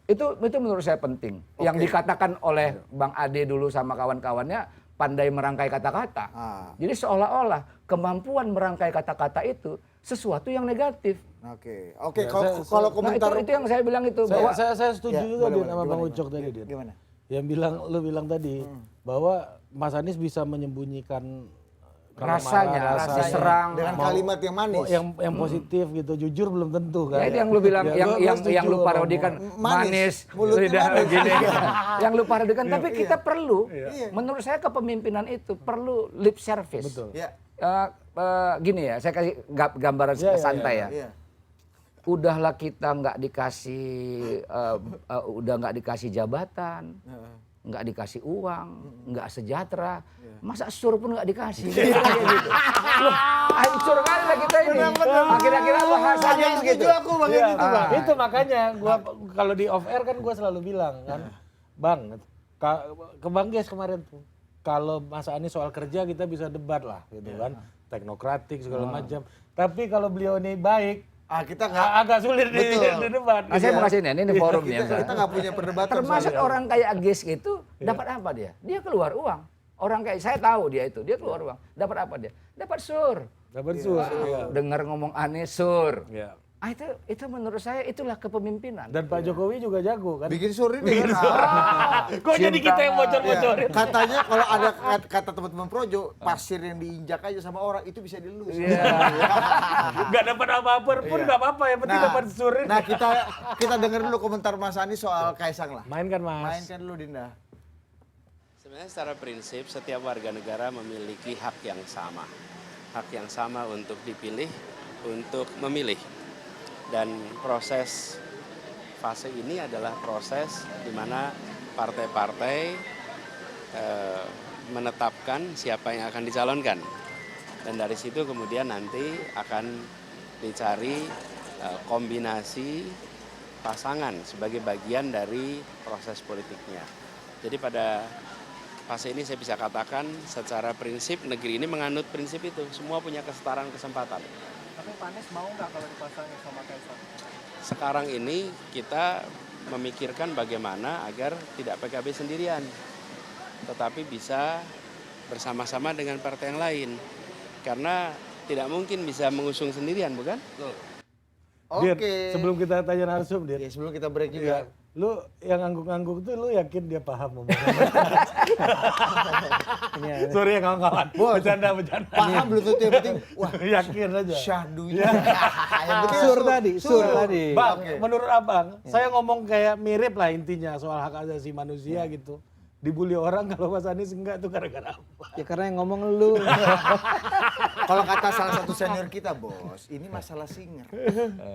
Itu menurut saya penting. Yang dikatakan oleh Bang Ade dulu sama kawan-kawannya, pandai merangkai kata-kata. Jadi seolah-olah kemampuan merangkai kata-kata itu sesuatu yang negatif. Oke. Ya, Kalau komentar Nah, itu yang saya bilang itu. bahwa Saya setuju juga boleh, Din, sama Bang gimana? Ucok tadi, Din. Gimana? Yang lu bilang tadi bahwa Mas Anies bisa menyembunyikan rasanya, marah, diserang. dengan kalimat yang manis. yang positif gitu, jujur belum tentu kan. Ya, itu yang lu bilang, Ya, gua yang setuju lu sama parodikan Manis. manis, Mulutnya lidah manis. gini. Yang lu parodikan, tapi kita perlu, menurut saya kepemimpinan itu perlu lip service. Betul. Ya. Gini ya, saya kasih gambaran santai ya. Iya. udahlah kita nggak dikasih udah nggak dikasih jabatan, nggak dikasih uang, nggak sejahtera, masa sur pun nggak dikasih. Kayak gitu. Loh, hancur kali lah kita ini. Akhir-akhir bahasanya begitu. Aku Bang Iya, gitu Bang. itu makanya gua kalau di off air kan gua selalu bilang kan, Bang, ke Bang Ges kemarin tuh. Kalau Mas Anies soal kerja kita bisa debat lah gitu kan, teknokratik segala macam. Tapi kalau beliau ini baik, Kita nggak agak sulit di debat. Nah, saya mau kasih ini forum nih. kita nggak punya perdebatan. Termasuk soal- orang kayak Ges itu dapat apa dia? Dia keluar uang. Orang kayak saya tahu dia keluar uang. Dapat apa dia? Dapat sur. Dapat sur. Iya. Dengar ngomong Anies sur. Iya. Itu menurut saya itulah kepemimpinan. Dan Pak Jokowi juga jago kan. bikin suri nih kan. Kok jadi kita yang bocor-bocorin? Katanya kalau ada kata teman-teman Projo, pasir yang diinjak aja sama orang itu bisa dilus. Gak dapat apa-apa pun gak apa-apa, yang penting dapat sur. Nah, kita denger dulu komentar Mas Anies soal Kaisang lah. Mainkan Mas. Mainkan dulu Dinda. Sebenarnya secara prinsip setiap warga negara memiliki hak yang sama. Hak yang sama untuk dipilih, untuk memilih. Dan proses fase ini adalah proses di mana partai-partai menetapkan siapa yang akan dicalonkan. Dan dari situ kemudian nanti akan dicari kombinasi pasangan sebagai bagian dari proses politiknya. Jadi pada fase ini saya bisa katakan secara prinsip negeri ini menganut prinsip itu. Semua punya kesetaraan kesempatan. Tapi Pak Anies mau nggak kalau dipasangin sama Kaisang? Sekarang ini kita memikirkan bagaimana agar tidak PKB sendirian, tetapi bisa bersama-sama dengan partai yang lain. Karena tidak mungkin bisa mengusung sendirian, bukan? Dir, Oke. sebelum kita tanya narsum, Dir. Ya, sebelum kita break Iya. juga. Lu yang ngangguk-ngangguk tuh lu yakin dia paham ngomongnya? Sorry ya kawan-kawan. Bercanda. Paham belum tentu yang penting. Wah, Yakin aja. syahdunya. Yang penting Sur tadi. Bang, Oke. menurut abang, saya ngomong kayak mirip lah intinya soal hak asasi manusia gitu. Dibully orang kalau Mas Anies enggak tuh gara-gara apa? Ya karena yang ngomong lu. Kalau kata salah satu senior kita, Bos, ini masalah singer.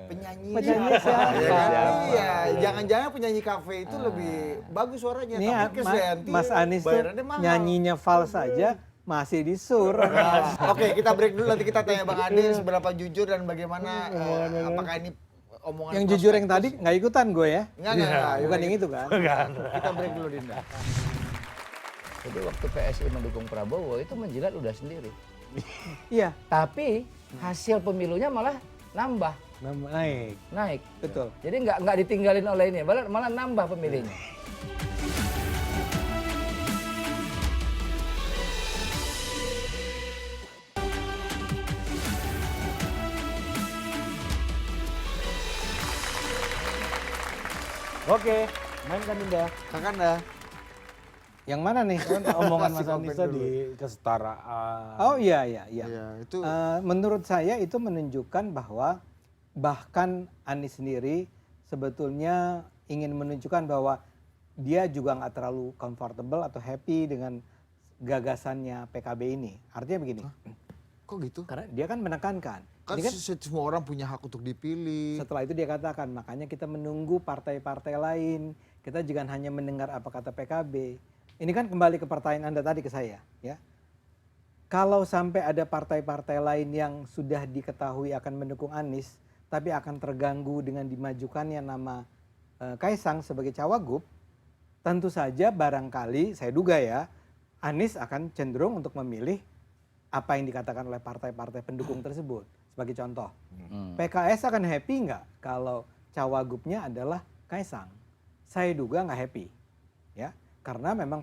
Penyanyi. Penyanyi siapa? Ya kan? Iya, jangan-jangan penyanyi kafe itu lebih bagus suaranya. Ini Tapi Krisdayanti Mas Anies tuh bayarannya mahal. nyanyinya fals saja masih disur. Nah, Oke, kita break dulu, nanti kita tanya Bang Adi seberapa jujur dan bagaimana apakah ini omongan Yang jujur yang tadi prospektus. nggak ikutan gue ya. Enggak. Bukan yang itu kan. Kita break dulu Dinda. Jadi waktu PSI mendukung Prabowo itu menjilat udah sendiri. Iya, Tapi hasil pemilunya malah nambah, Naik. naik. betul. Jadi nggak ditinggalin oleh ini, malah nambah pemilihnya. Oke, mainkan Dinda. Kakanda. Yang mana nih? Omongan Kasih Mas komen Anies tadi kesetaraan. Oh iya. Iya, itu Menurut saya itu menunjukkan bahwa bahkan Anies sendiri sebetulnya ingin menunjukkan bahwa dia juga nggak terlalu comfortable atau happy dengan gagasannya PKB ini. Artinya begini, kok gitu? karena dia kan menekankan. Kan Ini kan semua orang punya hak untuk dipilih. setelah itu dia katakan, makanya kita menunggu partai-partai lain. Kita jangan hanya mendengar apa kata PKB. Ini kan kembali ke pertanyaan Anda tadi ke saya, ya. Kalau sampai ada partai-partai lain yang sudah diketahui akan mendukung Anies, tapi akan terganggu dengan dimajukannya nama Kaisang sebagai cawagup, tentu saja barangkali saya duga ya, Anies akan cenderung untuk memilih apa yang dikatakan oleh partai-partai pendukung tersebut. Sebagai contoh, PKS akan happy nggak kalau cawagupnya adalah Kaisang? Saya duga nggak happy, ya, karena memang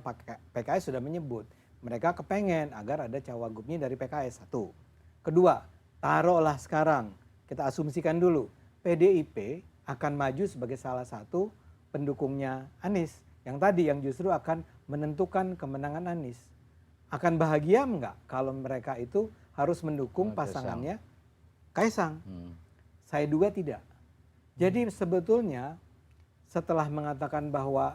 PKS sudah menyebut mereka kepengen agar ada cawagupnya dari PKS. Satu. Kedua, taruhlah sekarang kita asumsikan dulu PDIP akan maju sebagai salah satu pendukungnya Anies yang tadi yang justru akan menentukan kemenangan Anies. Akan bahagia nggak kalau mereka itu harus mendukung pasangannya Kaisang? Saya duga tidak. Jadi sebetulnya setelah mengatakan bahwa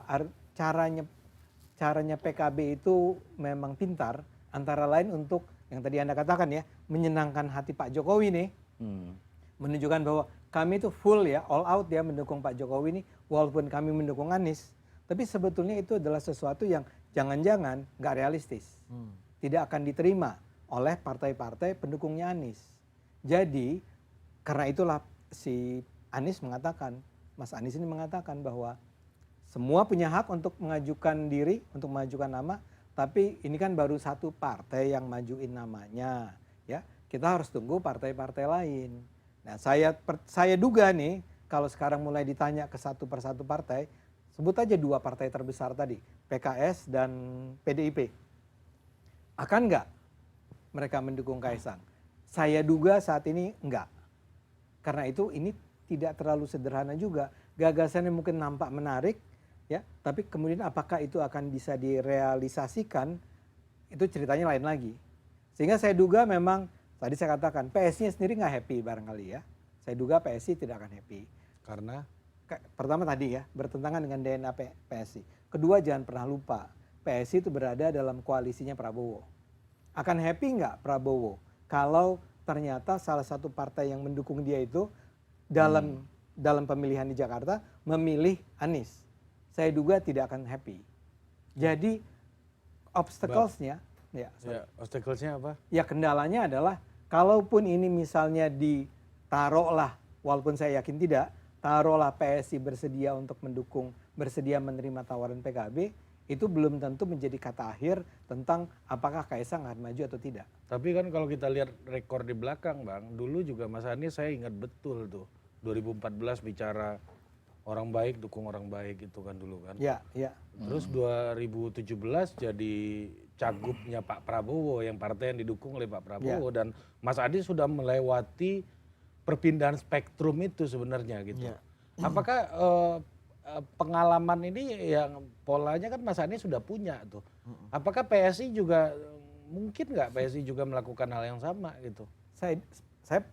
caranya PKB itu memang pintar, antara lain untuk yang tadi Anda katakan ya, menyenangkan hati Pak Jokowi nih, menunjukkan bahwa kami itu full ya, all out ya mendukung Pak Jokowi ini, walaupun kami mendukung Anies, tapi sebetulnya itu adalah sesuatu yang jangan-jangan nggak realistis, tidak akan diterima oleh partai-partai pendukungnya Anies. Jadi karena itulah si Anies mengatakan, Mas Anies ini mengatakan bahwa semua punya hak untuk mengajukan diri, untuk mengajukan nama, tapi ini kan baru satu partai yang majuin namanya, ya. Kita harus tunggu partai-partai lain. Nah, saya duga nih, kalau sekarang mulai ditanya ke satu persatu partai, sebut aja 2 partai terbesar tadi, PKS dan PDIP. Akan nggak mereka mendukung Kaisang? Saya duga saat ini enggak. Karena itu ini tidak terlalu sederhana juga. Gagasannya mungkin nampak menarik, ya, tapi kemudian apakah itu akan bisa direalisasikan, itu ceritanya lain lagi. Sehingga saya duga memang, tadi saya katakan, PSI sendiri nggak happy barangkali ya. Saya duga PSI tidak akan happy. Karena Pertama tadi ya, bertentangan dengan DNA PSI. Kedua, jangan pernah lupa, PSI itu berada dalam koalisinya Prabowo. Akan happy nggak Prabowo kalau ternyata salah satu partai yang mendukung dia itu dalam pemilihan di Jakarta memilih Anies? Saya duga tidak akan happy. Jadi obstacles-nya, obstacle-nya apa? ya kendalanya adalah kalaupun ini misalnya ditaruhlah, walaupun saya yakin tidak, taruhlah PSI bersedia untuk mendukung, bersedia menerima tawaran PKB, itu belum tentu menjadi kata akhir tentang apakah Kaisang akan maju atau tidak. Tapi kan kalau kita lihat rekor di belakang Bang, dulu juga Mas Anies saya ingat betul tuh, 2014 bicara orang baik dukung orang baik itu kan dulu kan. Ya, ya. Terus 2017 jadi cagupnya Pak Prabowo, yang partai yang didukung oleh Pak Prabowo, dan Mas Anies sudah melewati perpindahan spektrum itu sebenarnya gitu. Apakah pengalaman ini yang polanya kan Mas Anies sudah punya tuh. Apakah PSI juga mungkin nggak PSI juga melakukan hal yang sama gitu? Saya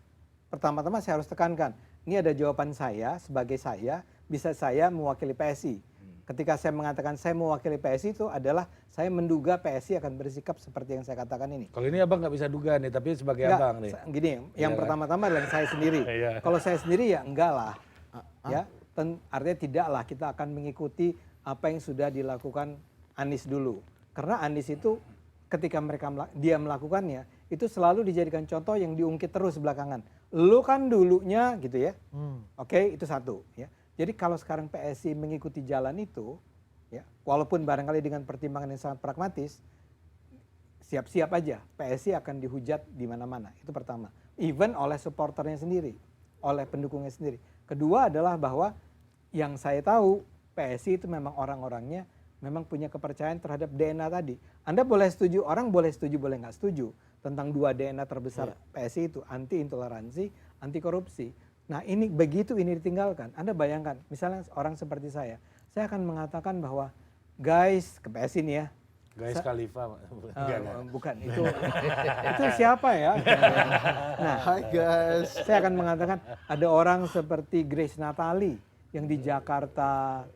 pertama-tama saya harus tekankan, ini ada jawaban saya sebagai saya, bisa saya mewakili PSI. Ketika saya mengatakan saya mewakili PSI itu adalah saya menduga PSI akan bersikap seperti yang saya katakan ini. Kalau ini abang nggak bisa duga nih, tapi sebagai abang nih. Gini, yang pertama-tama adalah saya sendiri. Kalau saya sendiri ya enggak lah. Ya, artinya tidaklah kita akan mengikuti apa yang sudah dilakukan Anies dulu. Karena Anies itu ketika dia melakukannya, itu selalu dijadikan contoh yang diungkit terus belakangan. Lu kan dulunya gitu ya. Oke, itu satu ya. Jadi kalau sekarang PSI mengikuti jalan itu, ya, walaupun barangkali dengan pertimbangan yang sangat pragmatis, siap-siap aja PSI akan dihujat di mana-mana. Itu pertama. Even oleh supporternya sendiri, oleh pendukungnya sendiri. Kedua adalah bahwa yang saya tahu PSI itu memang orang-orangnya memang punya kepercayaan terhadap DNA tadi. Anda boleh setuju, orang boleh setuju, boleh nggak setuju tentang 2 DNA terbesar PSI itu, anti intoleransi, anti korupsi. Nah ini begitu ini ditinggalkan, Anda bayangkan misalnya orang seperti saya akan mengatakan bahwa guys, ke PSI ini ya. Guys Khalifa. Bukan, itu siapa ya? Nah, Hai guys. saya akan mengatakan ada orang seperti Grace Natali yang di Jakarta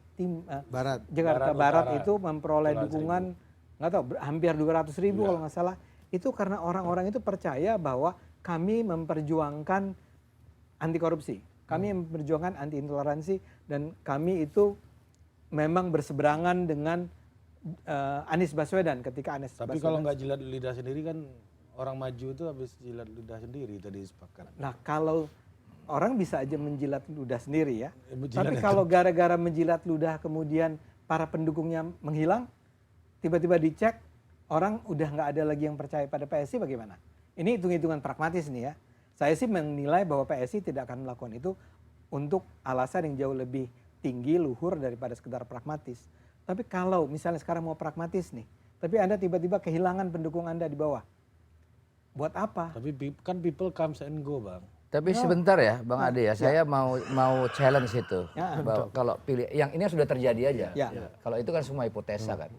Jakarta Barat itu memperoleh dukungan nggak tahu hampir 200.000 kalau nggak salah. Itu karena orang-orang itu percaya bahwa kami memperjuangkan anti korupsi, kami memperjuangkan anti intoleransi, dan kami itu memang berseberangan dengan Anies Baswedan ketika Anies Baswedan. Tapi kalau nggak jilat lidah sendiri kan orang maju itu habis jilat lidah sendiri tadi sepakat. Nah kalau orang bisa aja menjilat ludah sendiri ya. Tapi kalau gara-gara menjilat ludah kemudian para pendukungnya menghilang, tiba-tiba dicek, orang udah nggak ada lagi yang percaya pada PSI, bagaimana? Ini hitung-hitungan pragmatis nih ya. Saya sih menilai bahwa PSI tidak akan melakukan itu untuk alasan yang jauh lebih tinggi, luhur daripada sekedar pragmatis. Tapi kalau misalnya sekarang mau pragmatis nih, tapi Anda tiba-tiba kehilangan pendukung Anda di bawah, buat apa? Tapi kan people comes and go Bang. Tapi sebentar ya Bang Ade ya, saya mau challenge itu. Bahwa kalau pilih, yang ini sudah terjadi aja. Kalau itu kan semua hipotesa kan.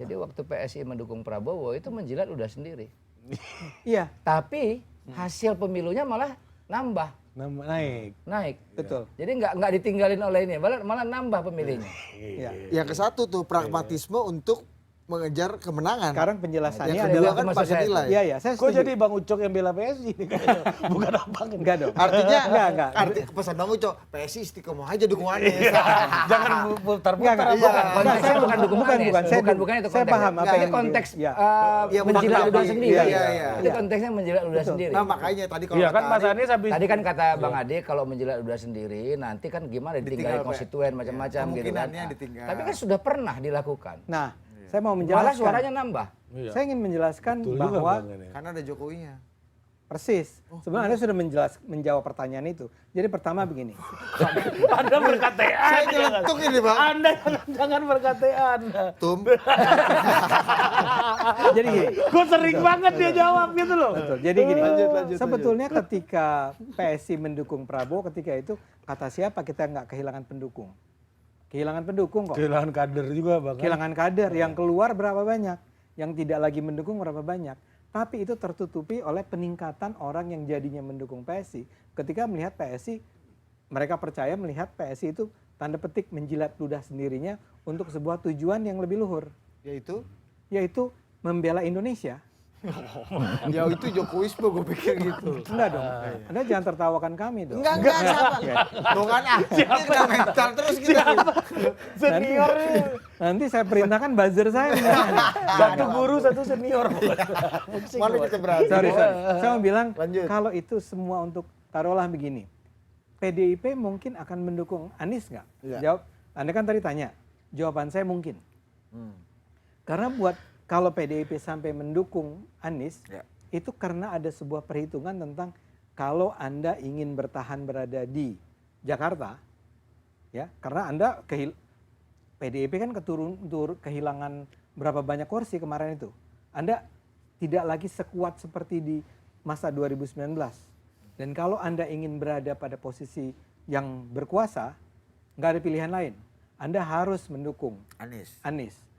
Jadi waktu PSI mendukung Prabowo itu menjilat udah sendiri. Iya. Tapi hasil pemilunya malah nambah. Naik. Betul. Jadi nggak ditinggalin oleh ini, malah nambah pemilihnya. Yang ke satu tuh pragmatisme untuk mengejar kemenangan. Sekarang penjelasannya yang adalah kedua kan pakai nilai. Iya, iya, saya Kok setuju. jadi Bang Ucok yang bela PSI nih kayaknya? Bukan abang. Enggak dong. Artinya enggak. Arti pesan Bang Uco, PSI istiqomah aja dukung Anies. Jangan Enggak, putar-putar. enggak. Konteksnya Saya bukan dukung bukan, Anies. bukan. Saya Bukan itu saya konteksnya. paham apa Ini yang konteks ya. Iya, menjilat ludah iya, sendiri. iya, iya. Ini konteksnya menjilat ludah sendiri. Nah makanya tadi kalau Iya kan kata Mas Anies, Anies habis Tadi kan kata Bang Ade kalau menjilat ludah sendiri nanti kan gimana ditinggalin Ditinggal, konstituen macam-macam gitu kan. kemungkinannya ditinggal. Tapi kan sudah pernah dilakukan. Nah, saya mau Malah menjelaskan. suaranya nambah. Saya ingin menjelaskan Betul juga, bahwa Bang, ini. karena ada Jokowinya. persis. Sebenarnya Anda sudah menjawab pertanyaan itu. Jadi pertama begini. Anda berKTA. Saya nyeletuk ini Bang. Anda jangan berKTA Anda. Tum. Jadi gini. Gue sering banget dia jawab gitu loh. Betul. Jadi gini. Lanjut. Sebetulnya ketika PSI mendukung Prabowo, ketika itu kata siapa kita nggak kehilangan pendukung? Kehilangan pendukung kok. Kehilangan kader juga Bang. Kehilangan kader. Yang keluar berapa banyak? Yang tidak lagi mendukung berapa banyak? Tapi itu tertutupi oleh peningkatan orang yang jadinya mendukung PSI. Ketika melihat PSI, mereka percaya melihat PSI itu tanda petik menjilat ludah sendirinya untuk sebuah tujuan yang lebih luhur. Yaitu membela Indonesia. Ya itu Jokowisme gue pikir gitu. Enggak dong. Anda jangan tertawakan kami dong. Enggak sama. Bukan ini udah mental terus kita. Senior. Nanti saya perintahkan buzzer saya. Satu guru, satu senior. Mana kita berarti? Sorry. Saya mau bilang Lanjut. kalau itu semua untuk taruhlah begini. PDIP mungkin akan mendukung Anies nggak? Iya. Jawab. Anda kan tadi tanya. Jawaban saya mungkin. Karena kalau PDIP sampai mendukung Anies, Ya. itu karena ada sebuah perhitungan tentang kalau Anda ingin bertahan berada di Jakarta, ya, karena Anda PDIP kan kehilangan berapa banyak kursi kemarin itu. Anda tidak lagi sekuat seperti di masa 2019. Dan kalau Anda ingin berada pada posisi yang berkuasa, nggak ada pilihan lain. Anda harus mendukung Anies.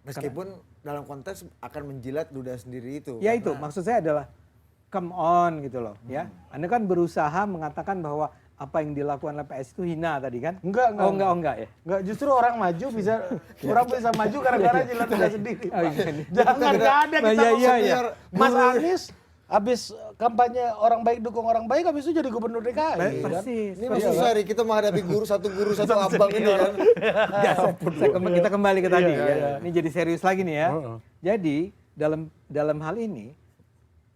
Meskipun dalam konteks akan menjilat ludah sendiri itu. Ya itu, maksud saya adalah come on gitu loh, ya. Anda kan berusaha mengatakan bahwa apa yang dilakukan oleh PS itu hina tadi kan? Enggak. Oh enggak ya. Enggak, justru orang maju bisa maju gara-gara jilat ludah sendiri. Oh, iya, iya. Jangan nggak ada kita Iya, mau iya, senior. iya. Mas Anies habis kampanye orang baik dukung orang baik, habis itu jadi gubernur DKI. kan? Persis. Ini masih susah nih, kita menghadapi guru satu abang ini kan. Ya, kita kembali ke tadi Iya, ya. iya. Ini jadi serius lagi nih ya. Jadi dalam hal ini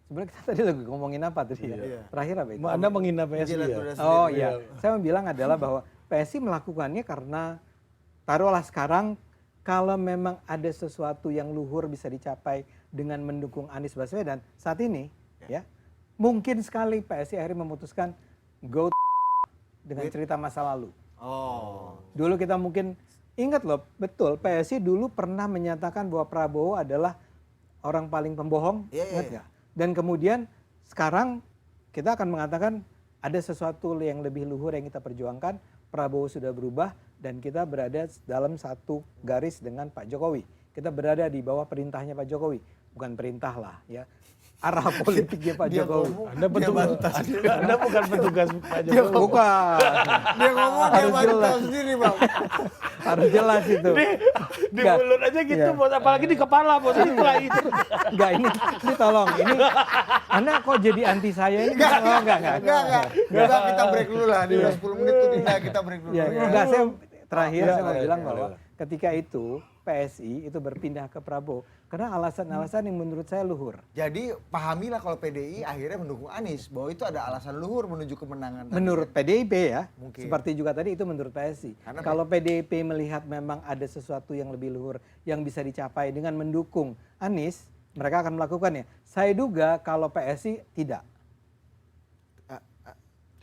sebenarnya kita tadi lagi ngomongin apa tadi ya? Iya. Terakhir apa itu? Anda menghina PSI Menjilat ya? ludah Oh sendiri. iya, saya mau bilang adalah bahwa PSI melakukannya karena taruhlah sekarang kalau memang ada sesuatu yang luhur bisa dicapai dengan mendukung Anies Baswedan saat ini, ya mungkin sekali PSI akhirnya memutuskan go dengan cerita masa lalu. Oh. Dulu kita mungkin ingat loh, betul PSI dulu pernah menyatakan bahwa Prabowo adalah orang paling pembohong, Iya, iya, ingat iya. nggak? Dan kemudian sekarang kita akan mengatakan ada sesuatu yang lebih luhur yang kita perjuangkan. Prabowo sudah berubah dan kita berada dalam satu garis dengan Pak Jokowi. Kita berada di bawah perintahnya Pak Jokowi, bukan perintah lah ya. Arah politiknya Pak Dia Jokowi. ngomong, Anda Anda bukan petugas Pak Dia Jokowi. Bukan. Dia ngomong dia Harus bantah jelas. sendiri bang. Harus jelas itu. Di Nggak. mulut aja gitu, Iya. bos. Apalagi di kepala, bos. Itu lah itu. Enggak, ini tolong. Ini Anda kok jadi anti saya ini? Enggak. Enggak. Udah kita break dulu lah. Di udah 10 menit tuh kita break dulu. Ya, ya. enggak, saya terakhir Ya, saya mau ya, bilang ya, bahwa ya. ketika itu PSI itu berpindah ke Prabowo karena alasan-alasan yang menurut saya luhur. Jadi pahamilah kalau PDI akhirnya mendukung Anies bahwa itu ada alasan luhur menuju kemenangan. tadi. Menurut PDIP ya, Mungkin. seperti juga tadi itu menurut PSI. Karena Kalau PDIP melihat memang ada sesuatu yang lebih luhur yang bisa dicapai dengan mendukung Anies, mereka akan melakukannya. Saya duga kalau PSI tidak.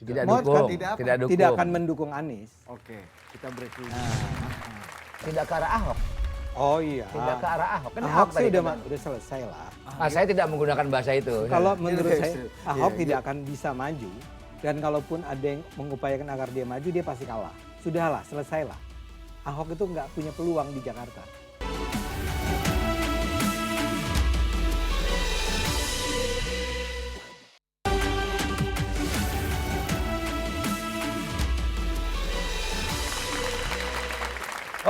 Tidak Mau dukung, tidak apa? tidak dukung. Tidak akan mendukung Anies. Oke, kita break dulu. Tidak ke arah Ahok, Oh iya. tidak ke arah Ahok. Kan Ahok tadi sih udah, kata. udah selesai lah. Saya tidak menggunakan bahasa itu. Kalau menurut Iya, saya iya, Ahok iya. tidak akan bisa maju dan kalaupun ada yang mengupayakan agar dia maju dia pasti kalah. Sudahlah, selesailah. Ahok itu nggak punya peluang di Jakarta.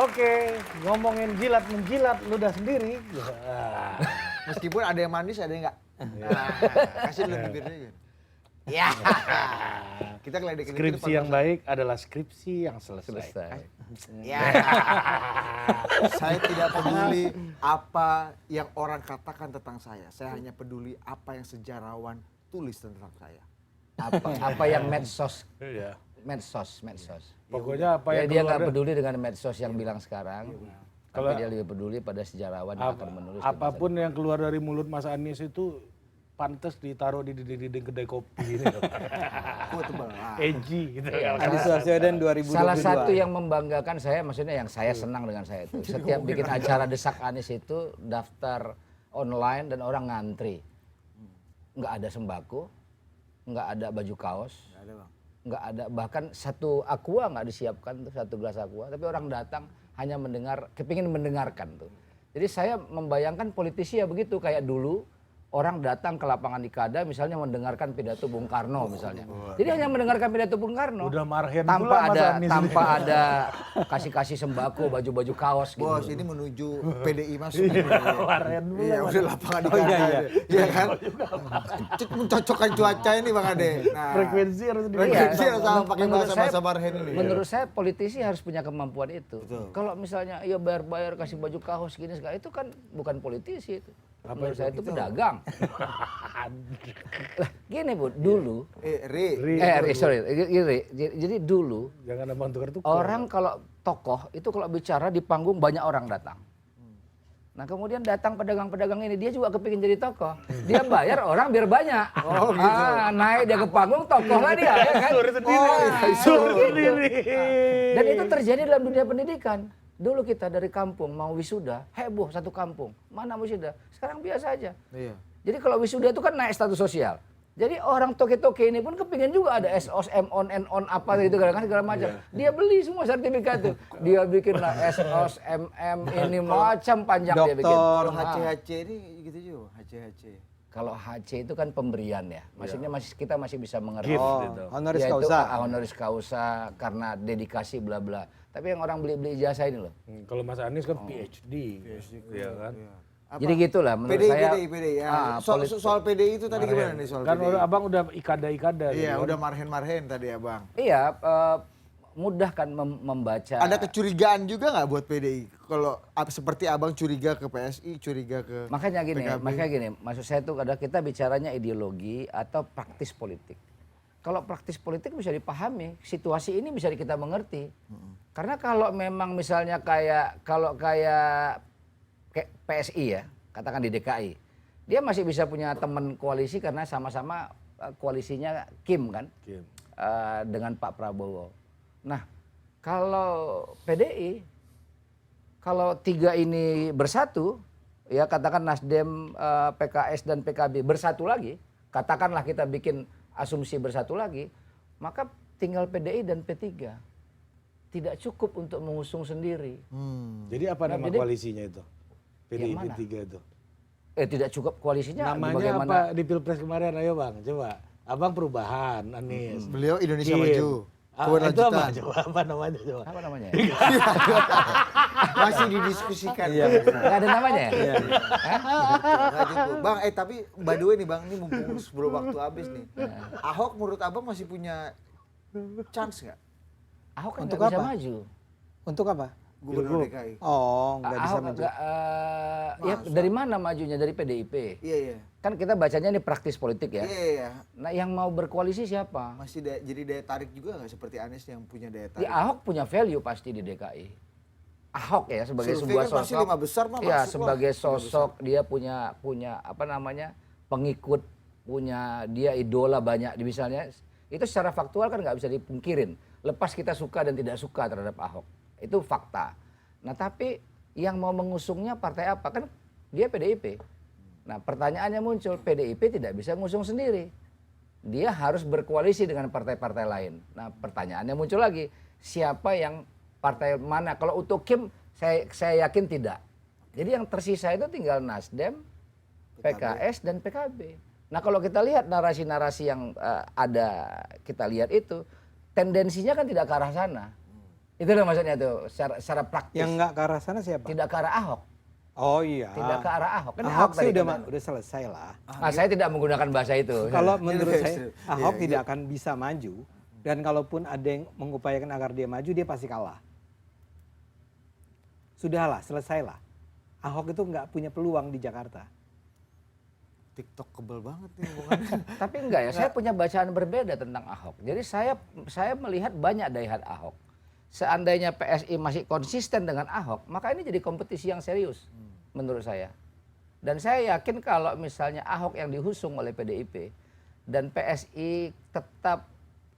Oke, ngomongin jilat menjilat ludah sendiri. Meskipun ada yang manis, ada yang enggak. Kasih dulu bibirnya. Ya. Kita ngeledekin Skripsi yang baik adalah skripsi yang selesai. Ya. Saya tidak peduli apa yang orang katakan tentang saya. Saya hanya peduli apa yang sejarawan tulis tentang saya. Apa yang medsos, Iya. medsos. Pokoknya apa yang Dia keluar nggak peduli dengan medsos yang bilang sekarang. Kalau- Tapi dia lebih peduli pada sejarawan yang akan menulis. apapun yang keluar dari mulut Mas Anies itu pantas ditaruh di dinding kedai kopi ini. Oh, tebal. Edgy gitu. Anies Baswedan 2022. Salah satu yang membanggakan saya, maksudnya yang saya senang dengan saya itu, setiap bikin acara Desak Anies itu daftar online dan orang ngantri. Nggak ada sembako, nggak ada baju kaos, Nggak ada, Bang. nggak ada, bahkan satu aqua nggak disiapkan tuh, satu gelas aqua, tapi orang datang hanya mendengar, kepingin mendengarkan tuh. Jadi saya membayangkan politisi ya begitu, kayak dulu orang datang ke lapangan Ikada misalnya mendengarkan pidato Bung Karno misalnya. Jadi hanya mendengarkan pidato Bung Karno. Udah marhen tanpa pula Mas ada Anies tanpa ini. ada kasih sembako, baju-baju kaos gitu. Bos, ini menuju PDI masuk. Kemarin Iya, udah lapangan di Kanada. Iya kan? Mencocokkan cuaca ini Bang Ade. Nah, Frekuensi harus di frekuensi harus sama pakai Menurut bahasa-bahasa saya- Marhen ini. Menurut saya politisi harus punya kemampuan itu. Kalau misalnya ya bayar-bayar kasih baju kaos gini segala itu kan bukan politisi itu. Menurut saya itu pedagang. Lah, gini Bu, dulu sorry, gini, jadi dulu Jangan abang tukar-tukar. orang kalau tokoh itu kalau bicara di panggung banyak orang datang. Nah kemudian datang pedagang-pedagang ini, dia juga kepingin jadi tokoh. Dia bayar orang biar banyak. Oh, gitu. Naik dia ke panggung, tokoh lah dia. Ya kan? Sendiri. Dan itu terjadi dalam dunia pendidikan. Dulu kita dari kampung mau wisuda, heboh satu kampung. Mana wisuda? Sekarang biasa aja. Iya. Jadi kalau wisuda itu kan naik status sosial. Jadi orang toke-toke ini pun kepingin juga ada SOS, M-on, N-on, apa gitu kan segala macam. Dia beli semua sertifikat itu. Dia bikin lah SOS, MM, ini macam panjang dia bikin. Kalau Ah. HC ini gitu juga, HC. Kalau HC itu kan pemberian ya. Maksudnya kita masih bisa mengerti. Gift Oh, gitu. honoris Yaitu, causa. honoris causa karena dedikasi bla bla. Tapi yang orang beli-beli ijazah ini loh. Kalau Mas Anies kan PhD. Iya kan? Jadi gitulah menurut PDI, saya. PDI. Ya. Ah, Soal PDI itu tadi gimana nih soal Kan PDI? abang udah ikada-ikada. Iya, gitu kan. udah marhen-marhen tadi Abang. Iya, mudah kan membaca. Ada kecurigaan juga nggak buat PDI? Kalau seperti Abang curiga ke PSI, curiga ke Makanya PKB. gini, maksud saya itu adalah kita bicaranya ideologi atau praktis politik. Kalau praktis politik bisa dipahami, situasi ini bisa kita mengerti. Karena kalau memang misalnya kayak PSI ya, katakan di DKI, dia masih bisa punya teman koalisi karena sama-sama koalisinya Kim kan, Kim. dengan Pak Prabowo. Nah, kalau PDI, kalau tiga ini bersatu, ya katakan Nasdem, PKS dan PKB bersatu lagi, katakanlah kita bikin asumsi bersatu lagi, maka tinggal PDI dan P3. Tidak cukup untuk mengusung sendiri. Jadi apa Nah, nama jadi- koalisinya itu? PDI mana? P3 itu. Tidak cukup koalisinya Namanya bagaimana? apa di Pilpres kemarin? Ayo Bang, coba. Abang perubahan, Anies. Beliau Indonesia Kim. Maju. Ah, itu apa? Keberlanjutan. Coba apa namanya coba? Apa namanya? Masih didiskusikan. Iya. Nggak ada namanya ya? Nggak gitu. Bang, tapi by the way nih Bang, ini mumpung sebelum waktu habis nih. Ahok menurut Abang masih punya chance nggak? Ahok kan Untuk nggak bisa apa? maju. Untuk apa? Gubernur DKI. Oh, nggak bisa Ahok maju. ya dari mana majunya? Dari PDIP. Iya. Kan kita bacanya ini praktis politik ya. Iya. Nah yang mau berkoalisi siapa? Masih jadi daya tarik juga nggak seperti Anies yang punya daya tarik? Di Ahok punya value pasti di DKI. Ahok ya sebagai Survei sebuah kan pasti sosok. 5 besar mah Ya masuk lah. sebagai 5 sosok dia punya apa namanya pengikut, punya dia idola banyak di misalnya. Itu secara faktual kan nggak bisa dipungkirin. Lepas kita suka dan tidak suka terhadap Ahok. Itu fakta. Nah tapi yang mau mengusungnya partai apa? Kan dia PDIP. Nah pertanyaannya muncul, PDIP tidak bisa ngusung sendiri. Dia harus berkoalisi dengan partai-partai lain. Nah pertanyaannya muncul lagi, siapa yang partai mana? Kalau untuk Kim, saya yakin tidak. Jadi yang tersisa itu tinggal Nasdem, PKS, dan PKB. Nah kalau kita lihat narasi-narasi yang ada, kita lihat itu, tendensinya kan tidak ke arah sana. Itu loh maksudnya tuh, secara praktis. Yang nggak ke arah sana siapa? Tidak ke arah Ahok. Oh iya. Tidak ke arah Ahok. Kan Ahok sih tadi udah kan. udah selesai lah. Saya tidak menggunakan bahasa itu. Kalau menurut Iya, saya iya. Ahok Iya, tidak akan bisa maju dan kalaupun ada yang mengupayakan agar dia maju dia pasti kalah. Sudahlah, selesailah. Ahok itu nggak punya peluang di Jakarta. TikTok kebel banget nih hubungannya. Tapi enggak ya, saya punya bacaan berbeda tentang Ahok. Jadi saya melihat banyak daihat Ahok. Seandainya PSI masih konsisten dengan Ahok, maka ini jadi kompetisi yang serius menurut saya. Dan saya yakin kalau misalnya Ahok yang dihusung oleh PDIP dan PSI tetap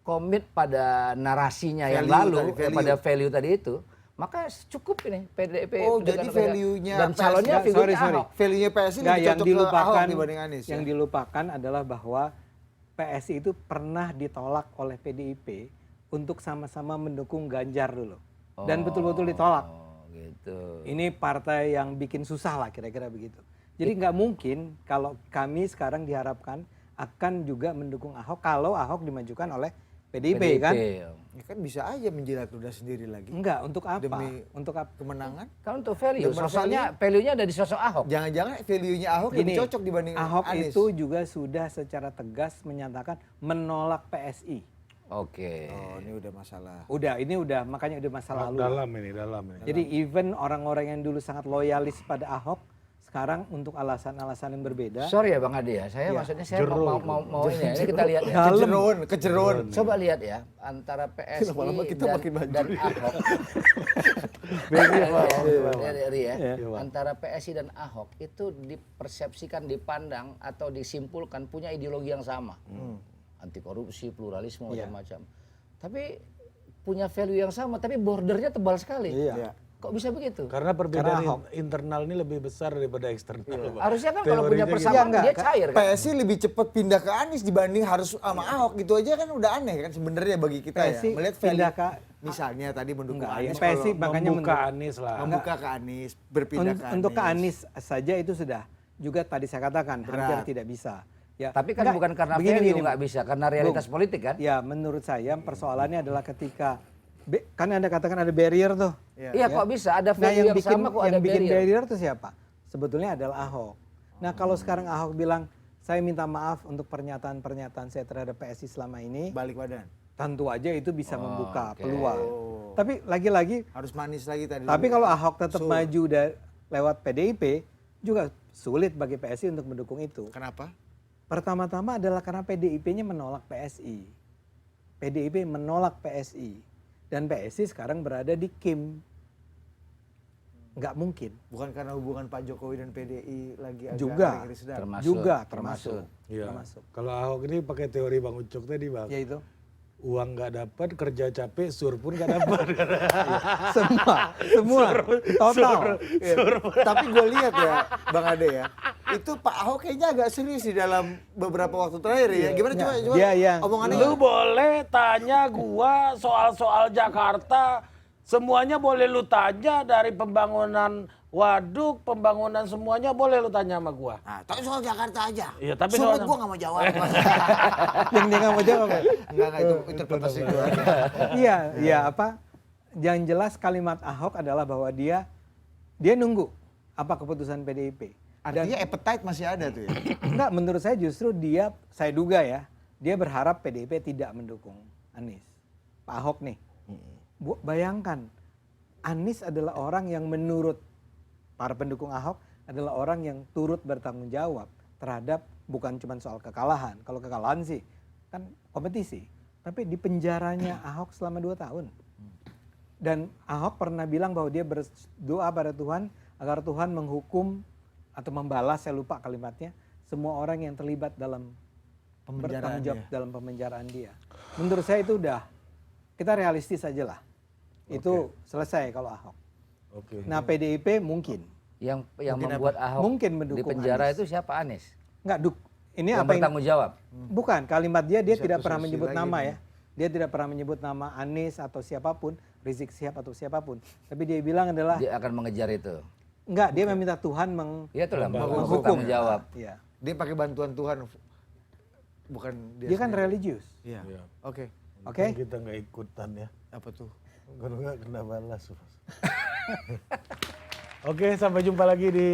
komit pada narasinya yang lalu, pada value tadi itu, maka cukup ini PDIP. Oh, jadi value-nya dan calonnya PSI. figurnya Sorry. Ahok. Value-nya PSI Nggak, lebih yang cocok ke dilupakan Ahok dibanding Anies. yang dilupakan adalah bahwa PSI itu pernah ditolak oleh PDIP untuk sama-sama mendukung Ganjar dulu. Dan betul-betul ditolak. Oh, gitu. Ini partai yang bikin susah lah kira-kira begitu. Jadi nggak mungkin kalau kami sekarang diharapkan akan juga mendukung Ahok kalau Ahok dimajukan oleh PDIP kan? Ya kan bisa aja menjilat ludah sendiri lagi. Enggak, untuk apa? Demi Untuk apa? kemenangan. Kan untuk value, Nomor sosoknya value-nya ada di sosok Ahok. Jangan-jangan value-nya Ahok lebih Gini, cocok dibanding Ahok Anies. itu juga sudah secara tegas menyatakan menolak PSI. Oke. Oh, ini udah masalah. Ini udah makanya udah masa lalu. Dalam ini. Jadi even orang-orang yang dulu sangat loyalis pada Ahok sekarang untuk alasan-alasan yang berbeda. Sorry ya Bang Ade ya, saya maksudnya saya mau ini ya, ini kita lihat ya. Kejeron. Coba lihat ya, antara PSI Lama-lama kita makin maju. dan Ahok. Ya, antara PSI dan Ahok itu dipersepsikan, dipandang atau disimpulkan punya ideologi yang sama. Anti korupsi, pluralisme, macam-macam. Tapi punya value yang sama, tapi bordernya tebal sekali. Iya. Kok bisa begitu? Karena perbedaan internal ini lebih besar daripada eksternal. Pak. Harusnya kan kalau punya Teorinya persamaan gitu. dia cair kan? PSI lebih cepat pindah ke Anies dibanding harus sama Ahok gitu aja kan udah aneh kan sebenarnya bagi kita PSI ya. Melihat pindah value misalnya tadi mendukung Enggak, Anies. PSI kalau makanya Membuka Anies lah. membuka ke Anies, berpindah ke Anies. untuk ke Anies saja itu sudah juga tadi saya katakan hampir tidak bisa. Ya, Tapi kan enggak, bukan karena begini, value begini, nggak bisa, karena realitas politik kan? Ya menurut saya persoalannya adalah ketika kan Anda katakan ada barrier tuh. Iya kok bisa, ada Nah value yang bikin sama kok ada yang bikin barrier. barrier itu siapa? Sebetulnya adalah Ahok. Nah kalau sekarang Ahok bilang saya minta maaf untuk pernyataan-pernyataan saya terhadap PSI selama ini, balik badan. tentu aja itu bisa membuka oke. peluang. Tapi lagi-lagi, Harus manis lagi tadi. tapi kalau Ahok tetap maju lewat PDIP juga sulit bagi PSI untuk mendukung itu. Kenapa? Pertama-tama adalah karena PDIP-nya menolak PSI. PDIP menolak PSI. Dan PSI sekarang berada di Kim. Nggak mungkin. Bukan karena hubungan Pak Jokowi dan PDI lagi agak Juga. ngeri sedang. Termasuk. Iya. Termasuk. Kalau Ahok ini pakai teori Bang Ucok tadi Bang. Yaitu Uang nggak dapat, kerja capek, sur pun nggak dapat. semua total. Tapi gue lihat ya Bang Ade ya, itu Pak Ahok kayaknya agak serius di dalam beberapa waktu terakhir ya. Gimana coba omongannya? Lu boleh tanya gua soal-soal Jakarta, semuanya boleh lu tanya dari pembangunan waduk, pembangunan semuanya boleh lu tanya sama gua. Nah, tapi soal Jakarta aja. Iya, tapi Sumut soal- gue gak mau jawab. Yang dia nggak mau jawab. Enggak itu interpretasi gue. Iya apa? Yang jelas kalimat Ahok adalah bahwa dia nunggu apa keputusan PDIP. Artinya appetite masih ada tuh ya. Enggak, menurut saya justru saya duga ya, dia berharap PDIP tidak mendukung Anies. Pak Ahok nih. Bayangkan, Anies adalah orang yang menurut para pendukung Ahok adalah orang yang turut bertanggung jawab terhadap bukan cuma soal kekalahan. Kalau kekalahan sih kan kompetisi. Tapi di penjaranya Ahok selama 2 tahun. Dan Ahok pernah bilang bahwa dia berdoa pada Tuhan agar Tuhan menghukum atau membalas, saya lupa kalimatnya, semua orang yang terlibat dalam bertanggung jawab dalam pemenjaraan dia. Menurut saya itu udah, kita realistis aja lah. Itu selesai kalau Ahok. Oke. Nah PDIP mungkin Yang membuat Ahok mungkin di mendukung penjara Anies. itu siapa? Anies? Enggak, ini Yang apa yang bertanggung jawab? bukan kalimat dia Satu tidak pernah sisi menyebut lagi nama nih. ya. Dia tidak pernah menyebut nama Anies atau siapapun, Rizik Syihab atau siapapun. Tapi dia bilang adalah Dia akan mengejar itu. enggak, dia meminta Tuhan Ya itulah menghukum. bertanggung jawab. Iya. Dia pakai bantuan Tuhan. Bukan Dia kan sendiri. religius. Iya. Iya. Oke. Oke? Kita nggak ikutan ya. Apa tuh? Kalau nggak kena balas. Oke, sampai jumpa lagi di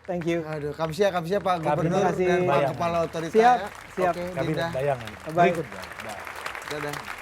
Thank you. Aduh, kamsia Pak Gubernur Terima kasih. dan Pak Bayangan. Kepala Otorita. Siap, ya. siap. Oke, Kabinet Dinda. Bayangan. Bye. Berikutnya. Bye. Dadah.